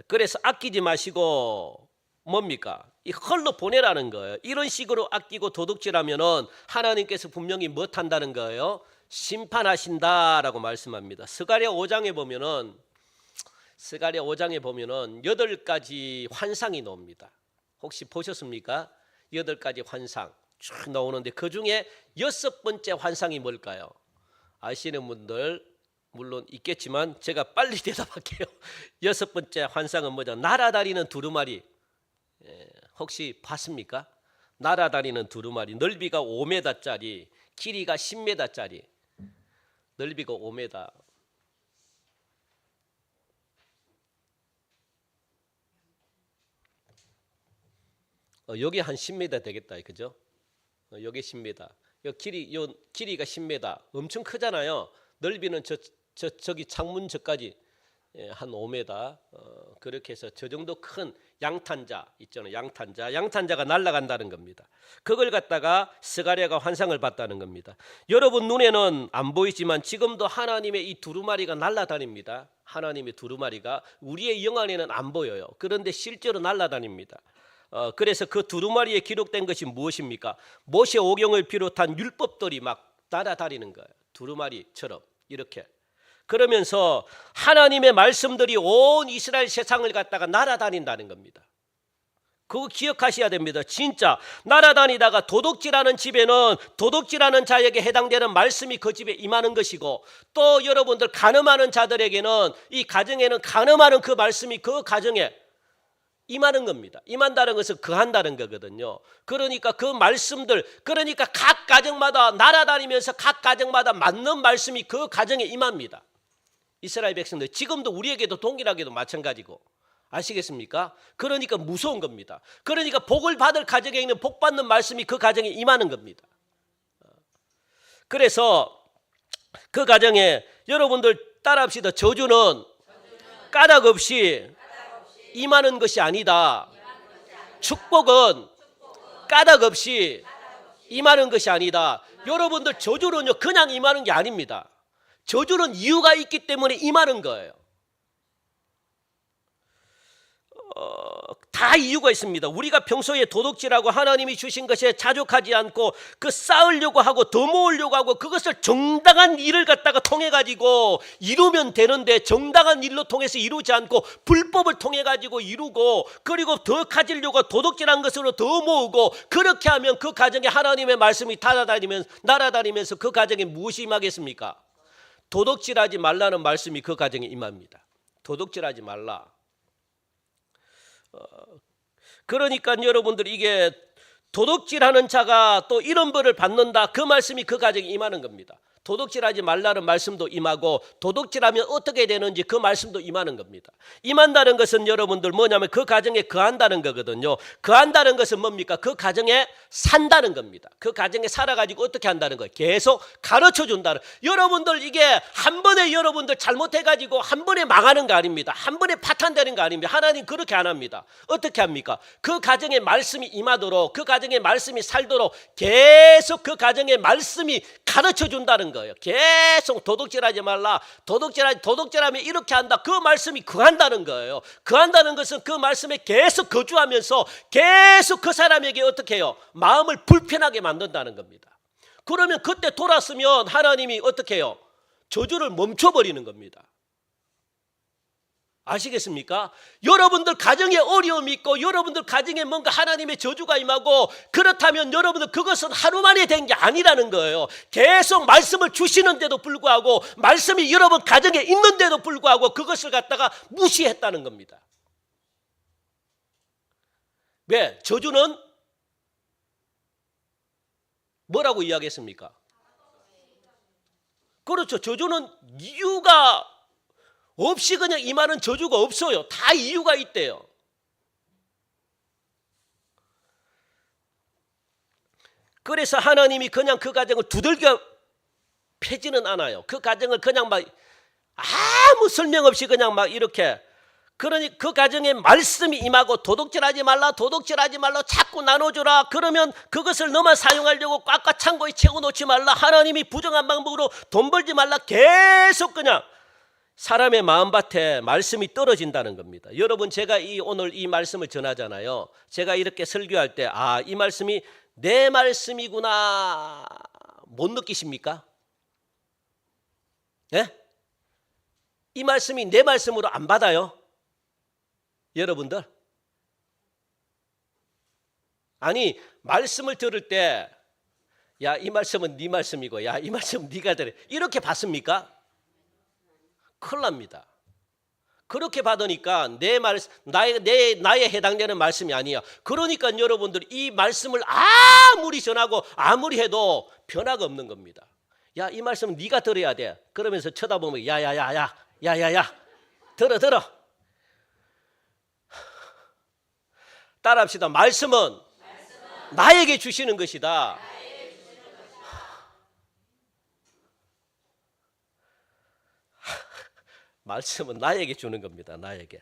그래서 아끼지 마시고 뭡니까? 이 흘러 보내라는 거예요. 이런 식으로 아끼고 도둑질하면은 하나님께서 분명히 뭐 한다는 거예요? 심판하신다라고 말씀합니다. 스가랴 5장에 보면은 8가지 환상이 나옵니다. 혹시 보셨습니까? 8가지 환상 쭉 나오는데 그 중에 6번째 환상이 뭘까요? 아시는 분들 물론 있겠지만 제가 빨리 대답할게요. 6번째 환상은 뭐죠? 날아다니는 두루마리. 혹시 봤습니까? 날아다니는 두루마리. 넓이가 5m짜리, 길이가 10m짜리. 넓이가 5m. 여기 한 10m 되겠다, 그죠? 여기 10m. 요 길이가 10m. 엄청 크잖아요. 넓이는 저기 창문 저까지 한 5m. 그렇게 해서 저 정도 큰 양탄자 있잖아요. 양탄자가 날아간다는 겁니다. 그걸 갖다가 스가랴가 환상을 봤다는 겁니다. 여러분 눈에는 안 보이지만 지금도 하나님의 이 두루마리가 날아다닙니다. 하나님의 두루마리가 우리의 영 안에는 안 보여요. 그런데 실제로 날아다닙니다. 그래서 그 두루마리에 기록된 것이 무엇입니까? 모세 오경을 비롯한 율법들이 막 날아다니는 거예요. 두루마리처럼 이렇게. 그러면서 하나님의 말씀들이 온 이스라엘 세상을 갖다가 날아다닌다는 겁니다. 그거 기억하셔야 됩니다. 진짜 날아다니다가 도둑질하는 집에는 도둑질하는 자에게 해당되는 말씀이 그 집에 임하는 것이고, 또 여러분들 가늠하는 자들에게는 이 가정에는 가늠하는 그 말씀이 그 가정에 임하는 겁니다. 임한다는 것은 거한다는 거거든요. 그러니까 그 말씀들, 그러니까 각 가정마다 날아다니면서 각 가정마다 맞는 말씀이 그 가정에 임합니다. 이스라엘 백성들, 지금도 우리에게도 동일하게도 마찬가지고, 아시겠습니까? 그러니까 무서운 겁니다. 그러니까 복을 받을 가정에 있는 복 받는 말씀이 그 가정에 임하는 겁니다. 그래서 그 가정에 여러분들 따라합시다. 저주는 까닭 없이 임하는 것이 아니다. 축복은 까닭 없이 임하는 것이 아니다. 여러분들 저주는요 그냥 임하는 게 아닙니다. 저주는 이유가 있기 때문에 임하는 거예요. 다 이유가 있습니다. 우리가 평소에 도둑질하고 하나님이 주신 것에 자족하지 않고 그 쌓으려고 하고 더 모으려고 하고 그것을 정당한 일을 갖다가 통해 가지고 이루면 되는데 정당한 일로 통해서 이루지 않고 불법을 통해 가지고 이루고, 그리고 더 가지려고 도둑질한 것으로 더 모으고, 그렇게 하면 그 가정에 하나님의 말씀이 날아다니면서 그 가정에 무엇이 임하겠습니까? 도둑질하지 말라는 말씀이 그 가정에 임합니다. 도둑질하지 말라. 그러니까 여러분들 이게 도둑질하는 자가 또 이런 벌을 받는다, 그 말씀이 그 가정에 임하는 겁니다. 도둑질하지 말라는 말씀도 임하고 도둑질하면 어떻게 되는지 그 말씀도 임하는 겁니다. 임한다는 것은 여러분들 뭐냐면 그 가정에 거한다는 거거든요. 거한다는 것은 뭡니까? 그 가정에 산다는 겁니다. 그 가정에 살아가지고 어떻게 한다는 거예요? 계속 가르쳐준다는. 여러분들 이게 한 번에 여러분들 잘못해가지고 한 번에 망하는 거 아닙니다. 한 번에 파탄되는 거 아닙니다. 하나님 그렇게 안 합니다. 어떻게 합니까? 그 가정에 말씀이 임하도록, 그 가정에 말씀이 살도록 계속 그 가정에 말씀이 가르쳐준다는 거예요. 계속 도둑질하지 말라. 도둑질하면 이렇게 한다. 그 말씀이 거한다는 거예요. 거한다는 것은 그 말씀에 계속 거주하면서 계속 그 사람에게 어떻게 해요? 마음을 불편하게 만든다는 겁니다. 그러면 그때 돌았으면 하나님이 어떻게 해요? 저주를 멈춰버리는 겁니다. 아시겠습니까? 여러분들 가정에 어려움이 있고 여러분들 가정에 뭔가 하나님의 저주가 임하고 그렇다면 여러분들 그것은 하루 만에 된 게 아니라는 거예요. 계속 말씀을 주시는데도 불구하고 말씀이 여러분 가정에 있는데도 불구하고 그것을 갖다가 무시했다는 겁니다. 왜? 저주는 뭐라고 이야기했습니까? 그렇죠. 저주는 이유가 없이 그냥 임하는 저주가 없어요. 다 이유가 있대요. 그래서 하나님이 그냥 그 가정을 두들겨 패지는 않아요. 그 가정을 그냥 막 아무 설명 없이 그냥 막 이렇게, 그러니 그 가정에 말씀이 임하고 도둑질하지 말라 자꾸 나눠주라. 그러면 그것을 너만 사용하려고 꽉꽉 창고에 채워놓지 말라. 하나님이 부정한 방법으로 돈 벌지 말라. 계속 그냥 사람의 마음밭에 말씀이 떨어진다는 겁니다. 여러분, 제가 오늘 이 말씀을 전하잖아요. 제가 이렇게 설교할 때 이 말씀이 내 말씀이구나 못 느끼십니까? 네? 이 말씀이 내 말씀으로 안 받아요? 여러분들? 아니, 말씀을 들을 때 야, 이 말씀은 네 말씀이고 야, 이 말씀은 네가 들어, 이렇게 받습니까? 큰일 납니다. 그렇게 받으니까 나에 해당되는 말씀이 아니야. 그러니까 여러분들 이 말씀을 아무리 전하고 아무리 해도 변화가 없는 겁니다. 야, 이 말씀은 네가 들어야 돼. 그러면서 쳐다보면 야야야야 들어. 따라합시다. 말씀은 나에게 주시는 것이다. 말씀은 나에게 주는 겁니다. 나에게.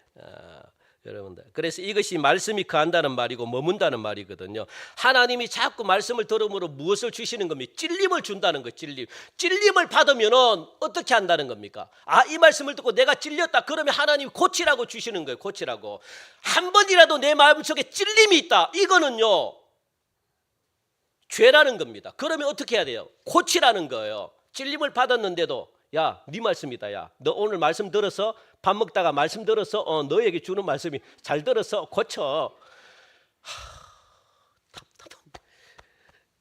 여러분들, 그래서 이것이 말씀이 거한다는 말이고 머문다는 말이거든요. 하나님이 자꾸 말씀을 들음으로 무엇을 주시는 겁니까? 찔림을 준다는 거예요. 찔림을 받으면 어떻게 한다는 겁니까? 이 말씀을 듣고 내가 찔렸다. 그러면 하나님이 고치라고 주시는 거예요. 고치라고. 한 번이라도 내 마음속에 찔림이 있다. 이거는요, 죄라는 겁니다. 그러면 어떻게 해야 돼요? 고치라는 거예요. 찔림을 받았는데도 야, 네 말씀이다. 야, 너 오늘 말씀 들어서 밥 먹다가 말씀 들어서 너에게 주는 말씀이 잘 들어서 고쳐. 답답한데.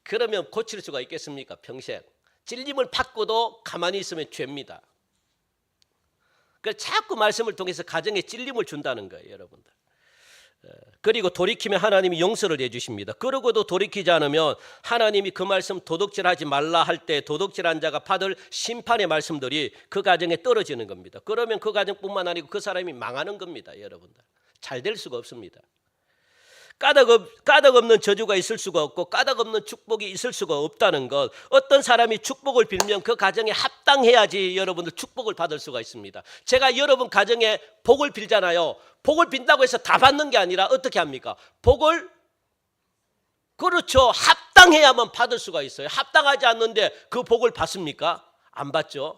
그러면 고칠 수가 있겠습니까? 평생. 찔림을 받고도 가만히 있으면 죄입니다. 그래서 자꾸 말씀을 통해서 가정에 찔림을 준다는 거예요, 여러분들. 그리고 돌이키면 하나님이 용서를 해주십니다. 그러고도 돌이키지 않으면 하나님이 그 말씀 도둑질하지 말라 할 때 도둑질한 자가 받을 심판의 말씀들이 그 가정에 떨어지는 겁니다. 그러면 그 가정뿐만 아니고 그 사람이 망하는 겁니다. 여러분들, 잘 될 수가 없습니다. 까닭 없는 저주가 있을 수가 없고 까닭 없는 축복이 있을 수가 없다는 것. 어떤 사람이 축복을 빌면 그 가정에 합당해야지 여러분들 축복을 받을 수가 있습니다. 제가 여러분 가정에 복을 빌잖아요. 복을 빈다고 해서 다 받는 게 아니라 어떻게 합니까? 복을, 그렇죠, 합당해야만 받을 수가 있어요. 합당하지 않는데 그 복을 받습니까? 안 받죠.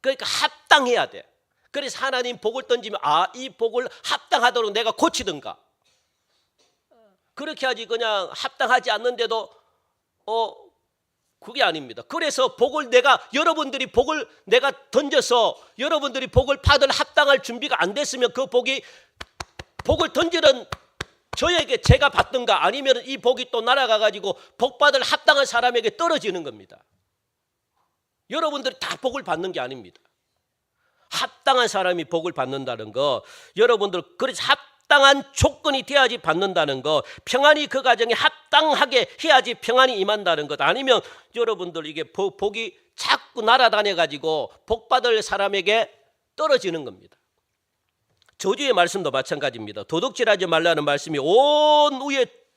그러니까 합당해야 돼. 그래서 하나님 복을 던지면 이 복을 합당하도록 내가 고치든가, 그렇게 하지 그냥 합당하지 않는데도 그게 아닙니다. 그래서 여러분들이 복을 내가 던져서 여러분들이 복을 받을 합당할 준비가 안 됐으면 그 복을 던지는 저에게 제가 받든가 아니면 이 복이 또 날아가 가지고 복 받을 합당한 사람에게 떨어지는 겁니다. 여러분들이 다 복을 받는 게 아닙니다. 합당한 사람이 복을 받는다는 거, 여러분들, 그래서 합당한 조건이 돼야지 받는다는 것, 평안이 그 가정에 합당하게 해야지 평안이 임한다는 것. 아니면 여러분들 이게 복이 자꾸 날아다녀 가지고 복 받을 사람에게 떨어지는 겁니다. 저주의 말씀도 마찬가지입니다. 도둑질하지 말라는 말씀이 온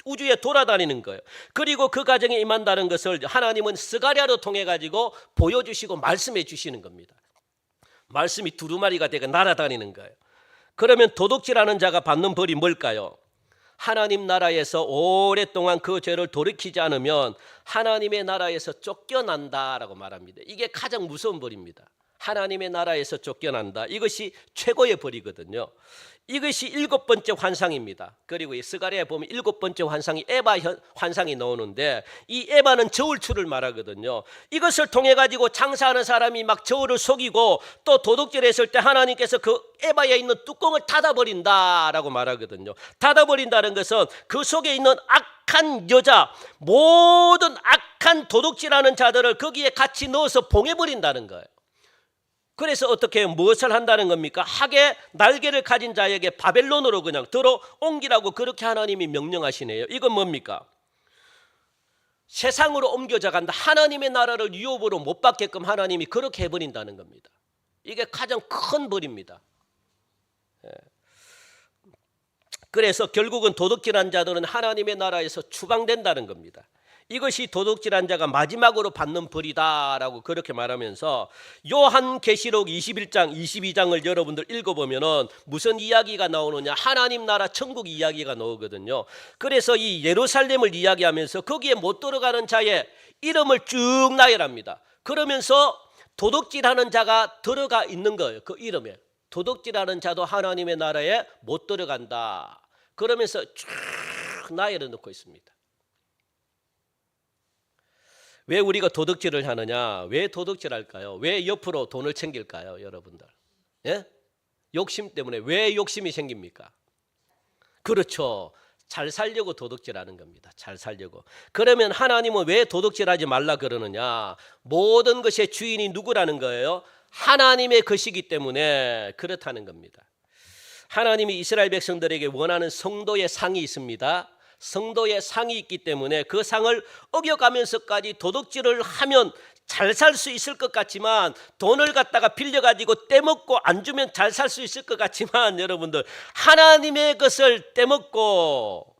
우주에 돌아다니는 거예요. 그리고 그 가정에 임한다는 것을 하나님은 스가랴로 통해 가지고 보여주시고 말씀해 주시는 겁니다. 말씀이 두루마리가 되고 날아다니는 거예요. 그러면 도둑질하는 자가 받는 벌이 뭘까요? 하나님 나라에서 오랫동안 그 죄를 돌이키지 않으면 하나님의 나라에서 쫓겨난다라고 말합니다. 이게 가장 무서운 벌입니다. 하나님의 나라에서 쫓겨난다. 이것이 최고의 벌이거든요. 이것이 7번째 환상입니다. 그리고 이 스가랴에 보면 7번째 환상이 에바 환상이 나오는데, 이 에바는 저울추를 말하거든요. 이것을 통해 가지고 장사하는 사람이 막 저울을 속이고 또 도둑질했을 때 하나님께서 그 에바에 있는 뚜껑을 닫아버린다라고 말하거든요. 닫아버린다는 것은 그 속에 있는 악한 여자, 모든 악한 도둑질하는 자들을 거기에 같이 넣어서 봉해버린다는 거예요. 그래서 어떻게 무엇을 한다는 겁니까? 학의 날개를 가진 자에게 바벨론으로 그냥 들어옮기라고 그렇게 하나님이 명령하시네요. 이건 뭡니까? 세상으로 옮겨져 간다. 하나님의 나라를 유업으로 못 받게끔 하나님이 그렇게 해버린다는 겁니다. 이게 가장 큰 벌입니다. 그래서 결국은 도둑질한 자들은 하나님의 나라에서 추방된다는 겁니다. 이것이 도둑질한 자가 마지막으로 받는 벌이다라고 그렇게 말하면서 요한계시록 21장 22장을 여러분들 읽어보면 무슨 이야기가 나오느냐, 하나님 나라 천국 이야기가 나오거든요. 그래서 이 예루살렘을 이야기하면서 거기에 못 들어가는 자의 이름을 쭉 나열합니다. 그러면서 도둑질하는 자가 들어가 있는 거예요. 그 이름에 도둑질하는 자도 하나님의 나라에 못 들어간다. 그러면서 쭉 나열해 놓고 있습니다. 왜 우리가 도둑질을 하느냐? 왜 도둑질할까요? 왜 옆으로 돈을 챙길까요, 여러분들? 예? 욕심 때문에. 왜 욕심이 생깁니까? 그렇죠. 잘 살려고 도둑질하는 겁니다. 잘 살려고. 그러면 하나님은 왜 도둑질하지 말라 그러느냐? 모든 것의 주인이 누구라는 거예요? 하나님의 것이기 때문에 그렇다는 겁니다. 하나님이 이스라엘 백성들에게 원하는 성도의 상이 있습니다. 성도의 상이 있기 때문에 그 상을 어겨가면서까지 도둑질을 하면 잘 살 수 있을 것 같지만, 돈을 갖다가 빌려가지고 떼먹고 안 주면 잘 살 수 있을 것 같지만, 여러분들 하나님의 것을 떼먹고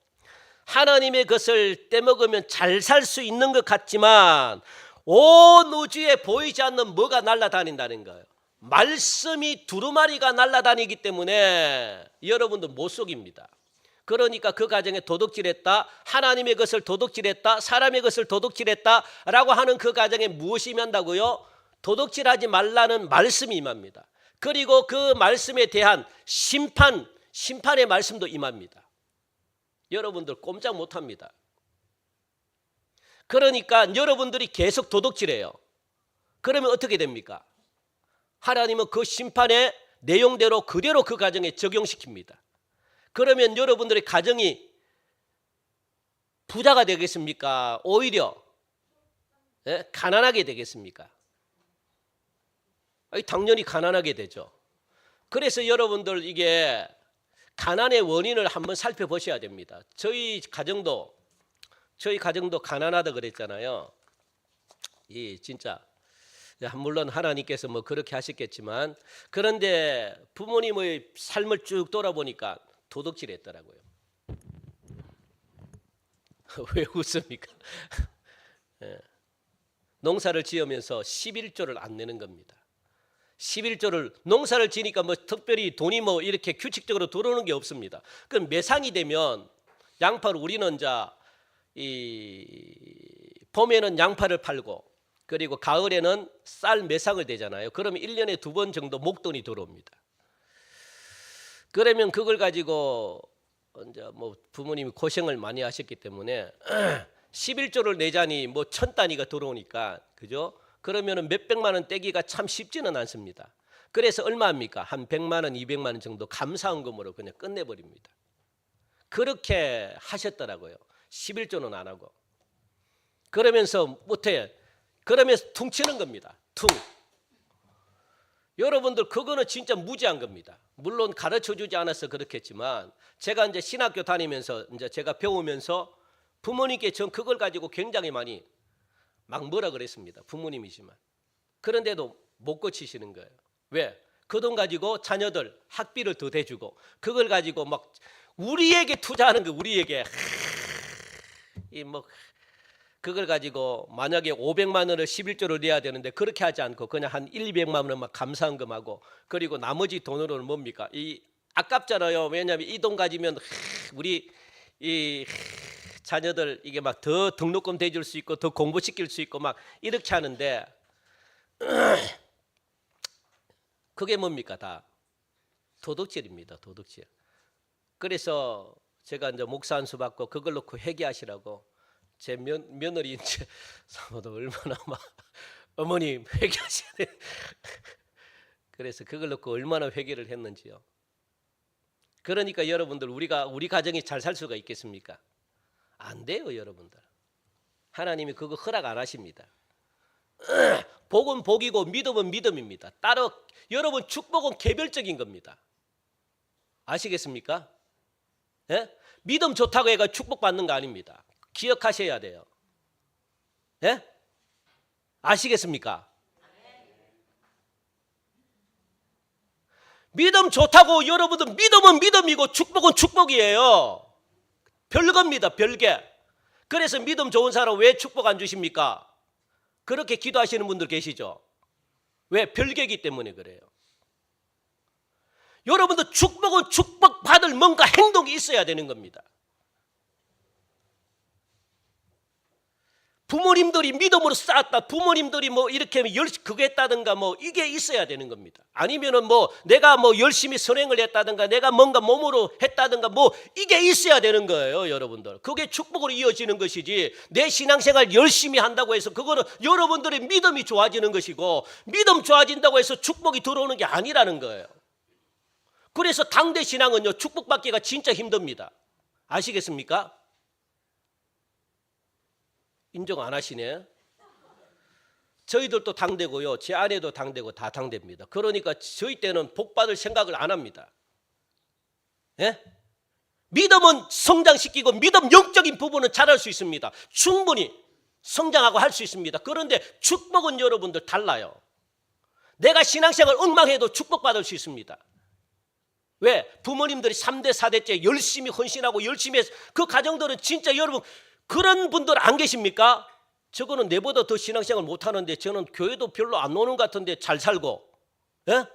하나님의 것을 떼먹으면 잘 살 수 있는 것 같지만 온 우주에 보이지 않는 뭐가 날아다닌다는 거예요. 말씀이 두루마리가 날아다니기 때문에 여러분들 못 속입니다. 그러니까 그 가정에 도둑질했다, 하나님의 것을 도둑질했다, 사람의 것을 도둑질했다라고 하는 그 가정에 무엇이 임한다고요? 도둑질하지 말라는 말씀이 임합니다. 그리고 그 말씀에 대한 심판의 말씀도 임합니다. 여러분들 꼼짝 못합니다. 그러니까 여러분들이 계속 도둑질해요. 그러면 어떻게 됩니까? 하나님은 그 심판의 내용대로 그대로 그 가정에 적용시킵니다. 그러면 여러분들의 가정이 부자가 되겠습니까? 오히려 가난하게 되겠습니까? 당연히 가난하게 되죠. 그래서 여러분들 이게 가난의 원인을 한번 살펴보셔야 됩니다. 저희 가정도 가난하다 그랬잖아요. 진짜 물론 하나님께서 뭐 그렇게 하셨겠지만, 그런데 부모님의 삶을 쭉 돌아보니까 도둑질했더라고요. 왜 웃습니까? 농사를 지으면서 11조를 안 내는 겁니다. 11조를 농사를 지니까 뭐 특별히 돈이 뭐 이렇게 규칙적으로 들어오는 게 없습니다. 그럼 매상이 되면 양파를 우리는 봄에는 양파를 팔고 그리고 가을에는 쌀 매상을 되잖아요. 그러면 1년에 2번 정도 목돈이 들어옵니다. 그러면 그걸 가지고 이제 뭐 부모님이 고생을 많이 하셨기 때문에 11조를 내자니 뭐 1000단위가 들어오니까, 그죠? 그러면은 몇백만 원 떼기가 참 쉽지는 않습니다. 그래서 얼마입니까? 한 100만 원, 200만 원 정도 감사원금으로 그냥 끝내버립니다. 그렇게 하셨더라고요. 11조는 안 하고. 그러면서 못해. 그러면서 퉁치는 겁니다. 여러분들 그거는 진짜 무지한 겁니다. 물론 가르쳐주지 않아서 그렇겠지만, 제가 이제 신학교 다니면서 이제 제가 배우면서 부모님께 전 그걸 가지고 굉장히 많이 막 뭐라 그랬습니다. 부모님이지만. 그런데도 못 고치시는 거예요. 왜? 그 돈 가지고 자녀들 학비를 더 대주고 그걸 가지고 막 우리에게 투자하는 거, 우리에게 그걸 가지고 만약에 500만 원을 11조를 내야 되는데 그렇게 하지 않고 그냥 한 1, 200만 원만 감사원금하고, 그리고 나머지 돈으로는 뭡니까? 아깝잖아요. 왜냐하면 이 돈 가지면 우리 이 자녀들 이게 막 더 등록금 대줄 수 있고 더 공부시킬 수 있고 막 이렇게 하는데 그게 뭡니까? 다 도둑질입니다. 도둑질. 그래서 제가 이제 목사 안수 받고 그걸 놓고 회개하시라고 제 며느리 이제 사모도 얼마나 막 어머님 회개하셔야 돼. 그래서 그걸 놓고 얼마나 회개를 했는지요. 그러니까 여러분들 우리 가정이 잘 살 수가 있겠습니까? 안 돼요, 여러분들. 하나님이 그거 허락 안 하십니다. 복은 복이고 믿음은 믿음입니다. 따로 여러분 축복은 개별적인 겁니다. 아시겠습니까? 예? 믿음 좋다고 해가 축복받는 거 아닙니다. 기억하셔야 돼요. 예? 아시겠습니까? 믿음 좋다고 여러분들 믿음은 믿음이고 축복은 축복이에요. 별겁니다. 별개. 그래서 믿음 좋은 사람 왜 축복 안 주십니까? 그렇게 기도하시는 분들 계시죠? 왜? 별개이기 때문에 그래요. 여러분들 축복은 축복받을 뭔가 행동이 있어야 되는 겁니다. 부모님들이 믿음으로 쌓았다. 부모님들이 뭐 이렇게 그거 했다든가 뭐 이게 있어야 되는 겁니다. 아니면은 뭐 내가 뭐 열심히 선행을 했다든가 내가 뭔가 몸으로 했다든가 뭐 이게 있어야 되는 거예요, 여러분들. 그게 축복으로 이어지는 것이지 내 신앙생활 열심히 한다고 해서 그거는 여러분들의 믿음이 좋아지는 것이고 믿음 좋아진다고 해서 축복이 들어오는 게 아니라는 거예요. 그래서 당대 신앙은요 축복받기가 진짜 힘듭니다. 아시겠습니까? 인정 안 하시네. 저희들도 당대고요. 제 아내도 당대고 다 당대입니다. 그러니까 저희 때는 복 받을 생각을 안 합니다. 예? 믿음은 성장시키고 믿음 영적인 부분은 잘할 수 있습니다. 충분히 성장하고 할 수 있습니다. 그런데 축복은 여러분들 달라요. 내가 신앙생활 엉망해도 축복받을 수 있습니다. 왜? 부모님들이 3대 4대째 열심히 헌신하고 열심히 해서 그 가정들은 진짜 여러분 그런 분들 안 계십니까? 저거는 내보다 더 신앙생활 못하는데 저는 교회도 별로 안 오는 것 같은데 잘 살고. 예?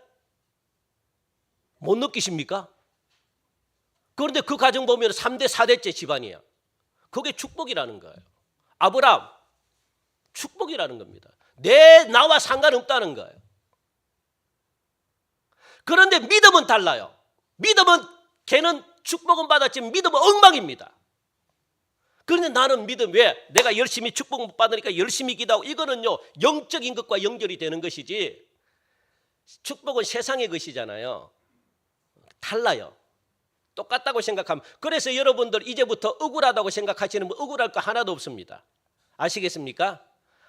못 느끼십니까? 그런데 그 가정 보면 3대 4대째 집안이야. 그게 축복이라는 거예요. 아브라함 축복이라는 겁니다. 나와 상관없다는 거예요. 그런데 믿음은 달라요. 믿음은 걔는 축복은 받았지만 믿음은 엉망입니다. 그런데 나는 믿음 왜? 내가 열심히 축복 못 받으니까 열심히 기도하고 이거는요 영적인 것과 연결이 되는 것이지 축복은 세상의 것이잖아요. 달라요. 똑같다고 생각하면 그래서 여러분들 이제부터 억울하다고 생각하시는 분 억울할 거 하나도 없습니다. 아시겠습니까?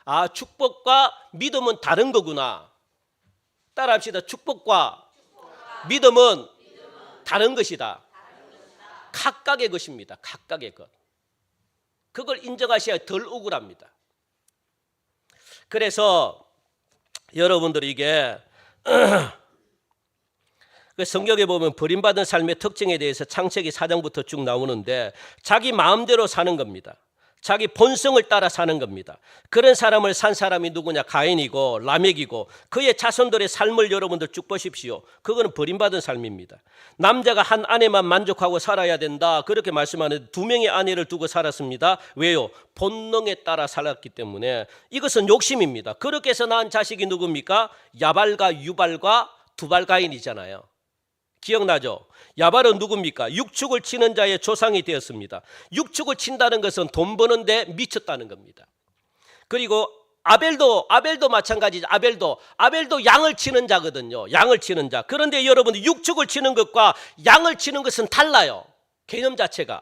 아 축복과 믿음은 다른 거구나. 따라합시다. 축복과 믿음은 다른 것이다. 각각의 것입니다. 각각의 것. 그걸 인정하셔야 덜 억울합니다. 그래서 여러분들이 이게 성경에 보면 버림받은 삶의 특징에 대해서 창세기 4장부터 쭉 나오는데 자기 마음대로 사는 겁니다. 자기 본성을 따라 사는 겁니다. 그런 사람을 산 사람이 누구냐? 가인이고 라멕이고 그의 자손들의 삶을 여러분들 쭉 보십시오. 그거는 버림받은 삶입니다. 남자가 한 아내만 만족하고 살아야 된다. 그렇게 말씀하는데 2명의 아내를 두고 살았습니다. 왜요? 본능에 따라 살았기 때문에 이것은 욕심입니다. 그렇게 해서 낳은 자식이 누굽니까? 야발과 유발과 두발가인이잖아요. 기억나죠? 야발은 누굽니까? 육축을 치는 자의 조상이 되었습니다. 육축을 친다는 것은 돈 버는데 미쳤다는 겁니다. 그리고 아벨도 마찬가지죠. 아벨도 양을 치는 자거든요. 양을 치는 자. 그런데 여러분 육축을 치는 것과 양을 치는 것은 달라요. 개념 자체가.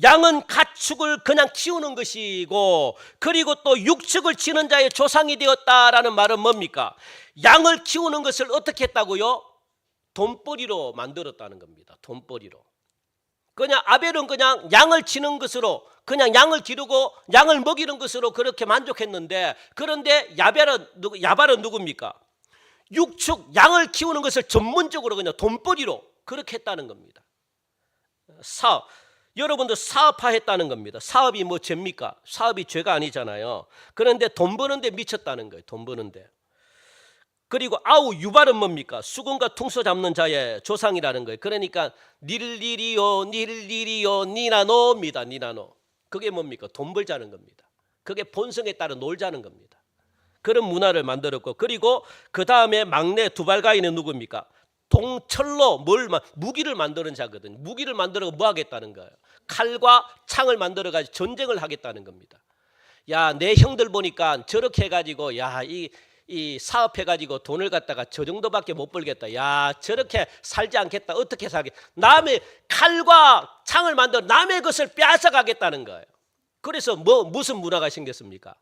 양은 가축을 그냥 키우는 것이고 그리고 또 육축을 치는 자의 조상이 되었다라는 말은 뭡니까? 양을 키우는 것을 어떻게 했다고요? 돈벌이로 만들었다는 겁니다. 돈벌이로. 그냥 아벨은 그냥 양을 치는 것으로 그냥 양을 기르고 양을 먹이는 것으로 그렇게 만족했는데 그런데 야발은 누굽니까? 육축 양을 키우는 것을 전문적으로 그냥 돈벌이로 그렇게 했다는 겁니다. 사업. 여러분들 사업화했다는 겁니다. 사업이 뭐 죄입니까? 사업이 죄가 아니잖아요. 그런데 돈 버는데 미쳤다는 거예요. 돈 버는데. 그리고 유발은 뭡니까? 수금과 퉁소 잡는 자의 조상이라는 거예요. 그러니까 닐리리오 니나노입니다. 니나노. 그게 뭡니까? 돈 벌자는 겁니다. 그게 본성에 따라 놀자는 겁니다. 그런 문화를 만들었고, 그리고 그 다음에 막내 두발가인은 누굽니까? 동철로 무기를 만드는 자거든요. 무기를 만들어 뭐 하겠다는 거예요? 칼과 창을 만들어 가지고 전쟁을 하겠다는 겁니다. 야, 내 형들 보니까 저렇게 해가지고 이 사업해가지고 돈을 갖다가 저 정도밖에 못 벌겠다. 야, 저렇게 살지 않겠다. 어떻게 살겠다. 남의 칼과 창을 만들어 남의 것을 빼앗아 가겠다는 거예요. 그래서 무슨 문화가 생겼습니까?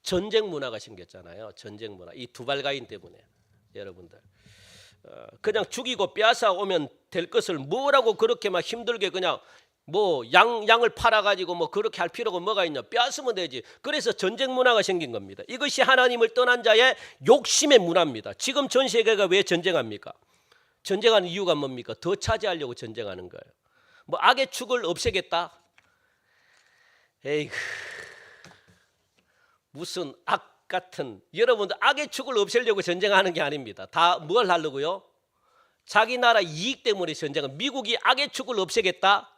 전쟁 문화가 생겼잖아요. 전쟁 문화. 이 두발가인 때문에. 여러분들 그냥 죽이고 빼앗아 오면 될 것을 뭐라고 그렇게 막 힘들게 그냥 양을 팔아가지고 그렇게 할 필요가 뭐가 있냐. 빼앗으면 되지. 그래서 전쟁 문화가 생긴 겁니다. 이것이 하나님을 떠난 자의 욕심의 문화입니다. 지금 전 세계가 왜 전쟁합니까? 전쟁하는 이유가 뭡니까? 더 차지하려고 전쟁하는 거예요. 악의 축을 없애겠다? 에이, 무슨 악 같은, 여러분들 악의 축을 없애려고 전쟁하는 게 아닙니다. 다 뭘 하려고요? 자기 나라 이익 때문에 전쟁은. 미국이 악의 축을 없애겠다?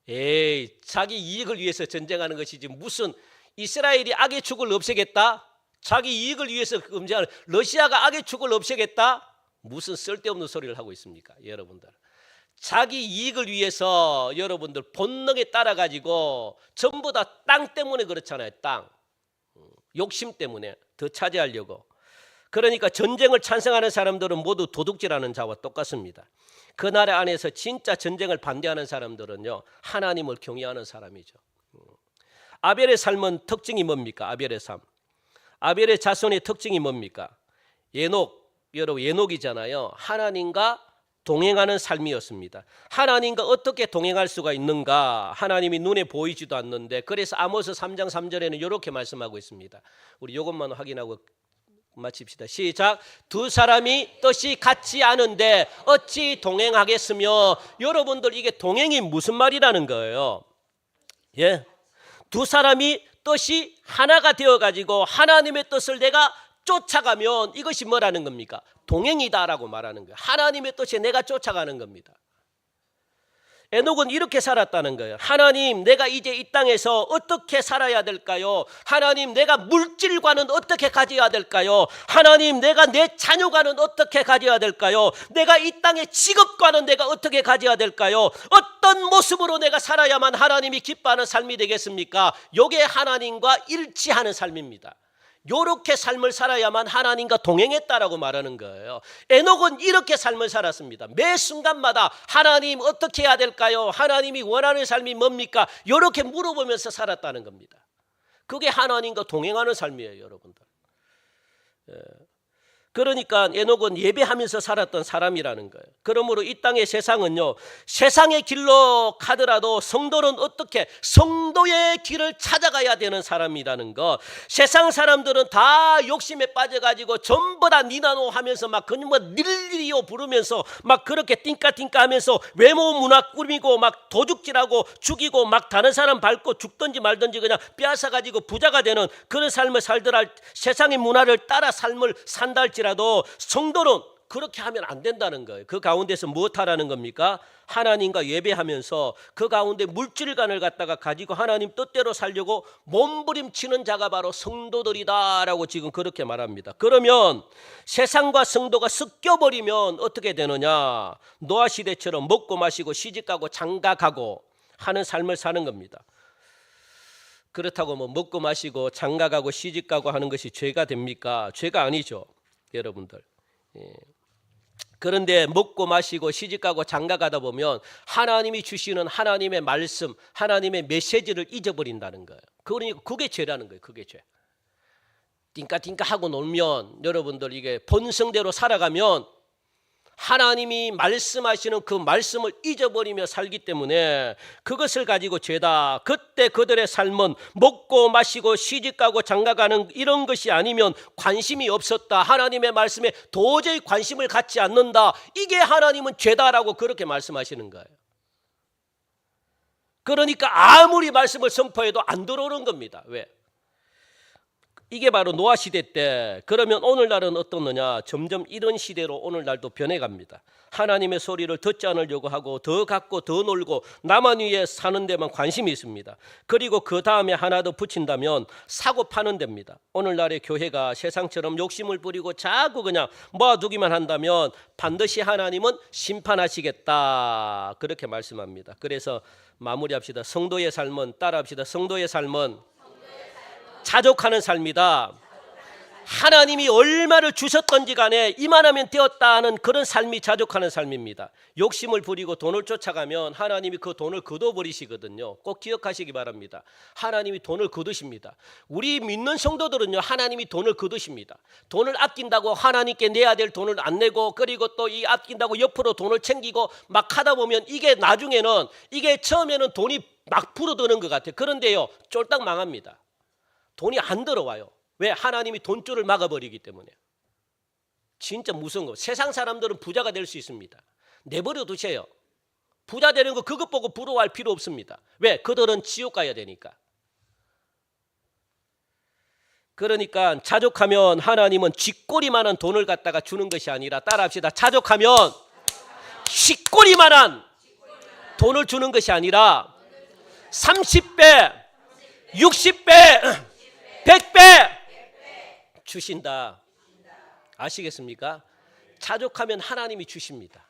에이, 자기 이익을 위해서 전쟁하는 것이지 무슨 이스라엘이 악의 축을 없애겠다? 자기 이익을 위해서 전쟁하는, 러시아가 악의 축을 없애겠다? 무슨 쓸데없는 소리를 하고 있습니까? 여러분들 자기 이익을 위해서 여러분들 본능에 따라 가지고 전부 다 땅 때문에 그렇잖아요. 땅 욕심 때문에 더 차지하려고. 그러니까 전쟁을 찬성하는 사람들은 모두 도둑질하는 자와 똑같습니다. 그 나라 안에서 진짜 전쟁을 반대하는 사람들은요, 하나님을 경외하는 사람이죠. 아벨의 삶은 특징이 뭡니까? 아벨의 삶, 아벨의 자손의 특징이 뭡니까? 여러분 에녹이잖아요. 하나님과 동행하는 삶이었습니다. 하나님과 어떻게 동행할 수가 있는가? 하나님이 눈에 보이지도 않는데, 그래서 아모스 3장 3절에는 이렇게 말씀하고 있습니다. 우리 이것만 확인하고 마칩시다. 시작. 두 사람이 뜻이 같지 않은데 어찌 동행하겠으며. 여러분들 이게 동행이 무슨 말이라는 거예요? 예, 두 사람이 뜻이 하나가 되어가지고 하나님의 뜻을 내가 쫓아가면 이것이 뭐라는 겁니까? 동행이다라고 말하는 거예요. 하나님의 뜻에 내가 쫓아가는 겁니다. 에녹은 이렇게 살았다는 거예요. 하나님, 내가 이제 이 땅에서 어떻게 살아야 될까요? 하나님, 내가 물질과는 어떻게 가져야 될까요? 하나님, 내가 내 자녀과는 어떻게 가져야 될까요? 내가 이 땅의 직업과는 내가 어떻게 가져야 될까요? 어떤 모습으로 내가 살아야만 하나님이 기뻐하는 삶이 되겠습니까? 이게 하나님과 일치하는 삶입니다. 이렇게 삶을 살아야만 하나님과 동행했다라고 말하는 거예요. 에녹은 이렇게 삶을 살았습니다. 매 순간마다 하나님 어떻게 해야 될까요? 하나님이 원하는 삶이 뭡니까? 이렇게 물어보면서 살았다는 겁니다. 그게 하나님과 동행하는 삶이에요, 여러분들. 그러니까 에녹은 예배하면서 살았던 사람이라는 거예요. 그러므로 이 땅의 세상은요, 세상의 길로 가더라도 성도는 어떻게 성도의 길을 찾아가야 되는 사람이라는 거. 세상 사람들은 다 욕심에 빠져가지고 전부 다 니나노 하면서 막 그냥 닐리오 부르면서 막 그렇게 띵까띵까 하면서 외모 문화 꾸미고 막 도둑질하고 죽이고 막 다른 사람 밟고 죽든지 말든지 그냥 빼앗아가지고 부자가 되는 그런 삶을 살더라. 세상의 문화를 따라 삶을 산다 할지라도 성도는 그렇게 하면 안 된다는 거예요. 그 가운데서 무엇하라는 겁니까? 하나님과 예배하면서 그 가운데 물질관을 갖다가 가지고 하나님 뜻대로 살려고 몸부림치는 자가 바로 성도들이다라고 지금 그렇게 말합니다. 그러면 세상과 성도가 섞여버리면 어떻게 되느냐? 노아 시대처럼 먹고 마시고 시집가고 장가가고 하는 삶을 사는 겁니다. 그렇다고 먹고 마시고 장가가고 시집가고 하는 것이 죄가 됩니까? 죄가 아니죠, 여러분들. 그런데 먹고 마시고 시집가고 장가가다 보면 하나님이 주시는 하나님의 말씀, 하나님의 메시지를 잊어버린다는 거예요. 그러니까 그게 죄라는 거예요. 그게 죄. 띵까띵까 하고 놀면, 여러분들 이게 본성대로 살아가면 하나님이 말씀하시는 그 말씀을 잊어버리며 살기 때문에 그것을 가지고 죄다. 그때 그들의 삶은 먹고 마시고 시집가고 장가가는 이런 것이 아니면 관심이 없었다. 하나님의 말씀에 도저히 관심을 갖지 않는다. 이게 하나님은 죄다라고 그렇게 말씀하시는 거예요. 그러니까 아무리 말씀을 선포해도 안 들어오는 겁니다. 왜? 이게 바로 노아 시대 때. 그러면 오늘날은 어떻느냐? 점점 이런 시대로 오늘날도 변해갑니다. 하나님의 소리를 듣지 않으려고 하고 더 갖고 더 놀고 나만 위해 사는 데만 관심이 있습니다. 그리고 그 다음에 하나 더 붙인다면 사고 파는 데입니다. 오늘날의 교회가 세상처럼 욕심을 부리고 자꾸 그냥 모아두기만 한다면 반드시 하나님은 심판하시겠다, 그렇게 말씀합니다. 그래서 마무리합시다. 성도의 삶은, 따라합시다. 성도의 삶은 자족하는 삶이다. 하나님이 얼마를 주셨던지 간에 이만하면 되었다 하는 그런 삶이 자족하는 삶입니다. 욕심을 부리고 돈을 쫓아가면 하나님이 그 돈을 거둬버리시거든요. 꼭 기억하시기 바랍니다. 하나님이 돈을 거두십니다. 우리 믿는 성도들은요, 하나님이 돈을 거두십니다. 돈을 아낀다고 하나님께 내야 될 돈을 안 내고, 그리고 또 이 아낀다고 옆으로 돈을 챙기고 막 하다 보면 이게 나중에는, 이게 처음에는 돈이 막 불어드는 것 같아요. 그런데요, 쫄딱 망합니다. 돈이 안 들어와요. 왜? 하나님이 돈줄을 막아버리기 때문에. 진짜 무서운 거. 세상 사람들은 부자가 될 수 있습니다. 내버려 두세요. 부자 되는 거 그것 보고 부러워할 필요 없습니다. 왜? 그들은 지옥 가야 되니까. 그러니까 자족하면 하나님은 쥐꼬리만한 돈을 갖다가 주는 것이 아니라, 따라합시다. 자족하면 쥐꼬리만한 돈을 주는 것이 아니라 30배, 60배, 100배 주신다. 아시겠습니까? 자족하면 하나님이 주십니다.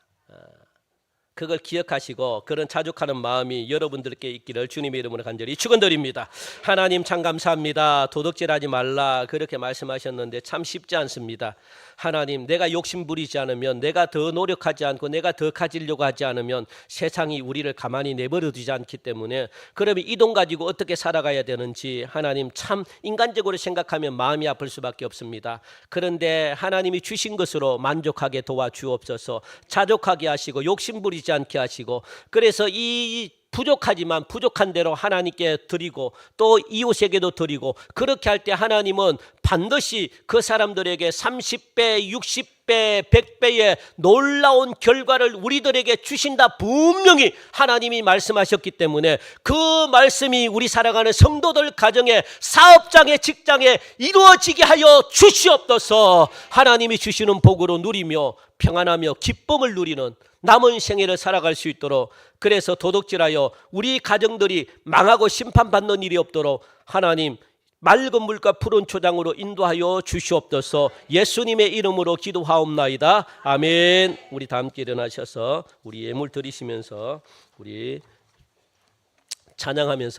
그걸 기억하시고 그런 자족하는 마음이 여러분들께 있기를 주님의 이름으로 간절히 축원드립니다. 하나님 참 감사합니다. 도둑질하지 말라 그렇게 말씀하셨는데 참 쉽지 않습니다. 하나님, 내가 욕심 부리지 않으면, 내가 더 노력하지 않고 내가 더 가지려고 하지 않으면 세상이 우리를 가만히 내버려 두지 않기 때문에, 그러면 이 돈 가지고 어떻게 살아가야 되는지 하나님 참 인간적으로 생각하면 마음이 아플 수밖에 없습니다. 그런데 하나님이 주신 것으로 만족하게 도와주옵소서. 자족하게 하시고 욕심 부리지 않게 하시고, 그래서 이 부족하지만 부족한 대로 하나님께 드리고 또 이웃에게도 드리고, 그렇게 할 때 하나님은 반드시 그 사람들에게 30배, 60배, 100배의 놀라운 결과를 우리들에게 주신다, 분명히 하나님이 말씀하셨기 때문에 그 말씀이 우리 살아가는 성도들 가정에, 사업장에, 직장에 이루어지게 하여 주시옵소서. 하나님이 주시는 복으로 누리며 평안하며 기쁨을 누리는 남은 생애를 살아갈 수 있도록, 그래서 도둑질하여 우리 가정들이 망하고 심판받는 일이 없도록 하나님 맑은 물과 푸른 초장으로 인도하여 주시옵소서. 예수님의 이름으로 기도하옵나이다. 아멘. 우리 다 함께 일어나셔서 우리 예물 드리시면서 우리 찬양하면서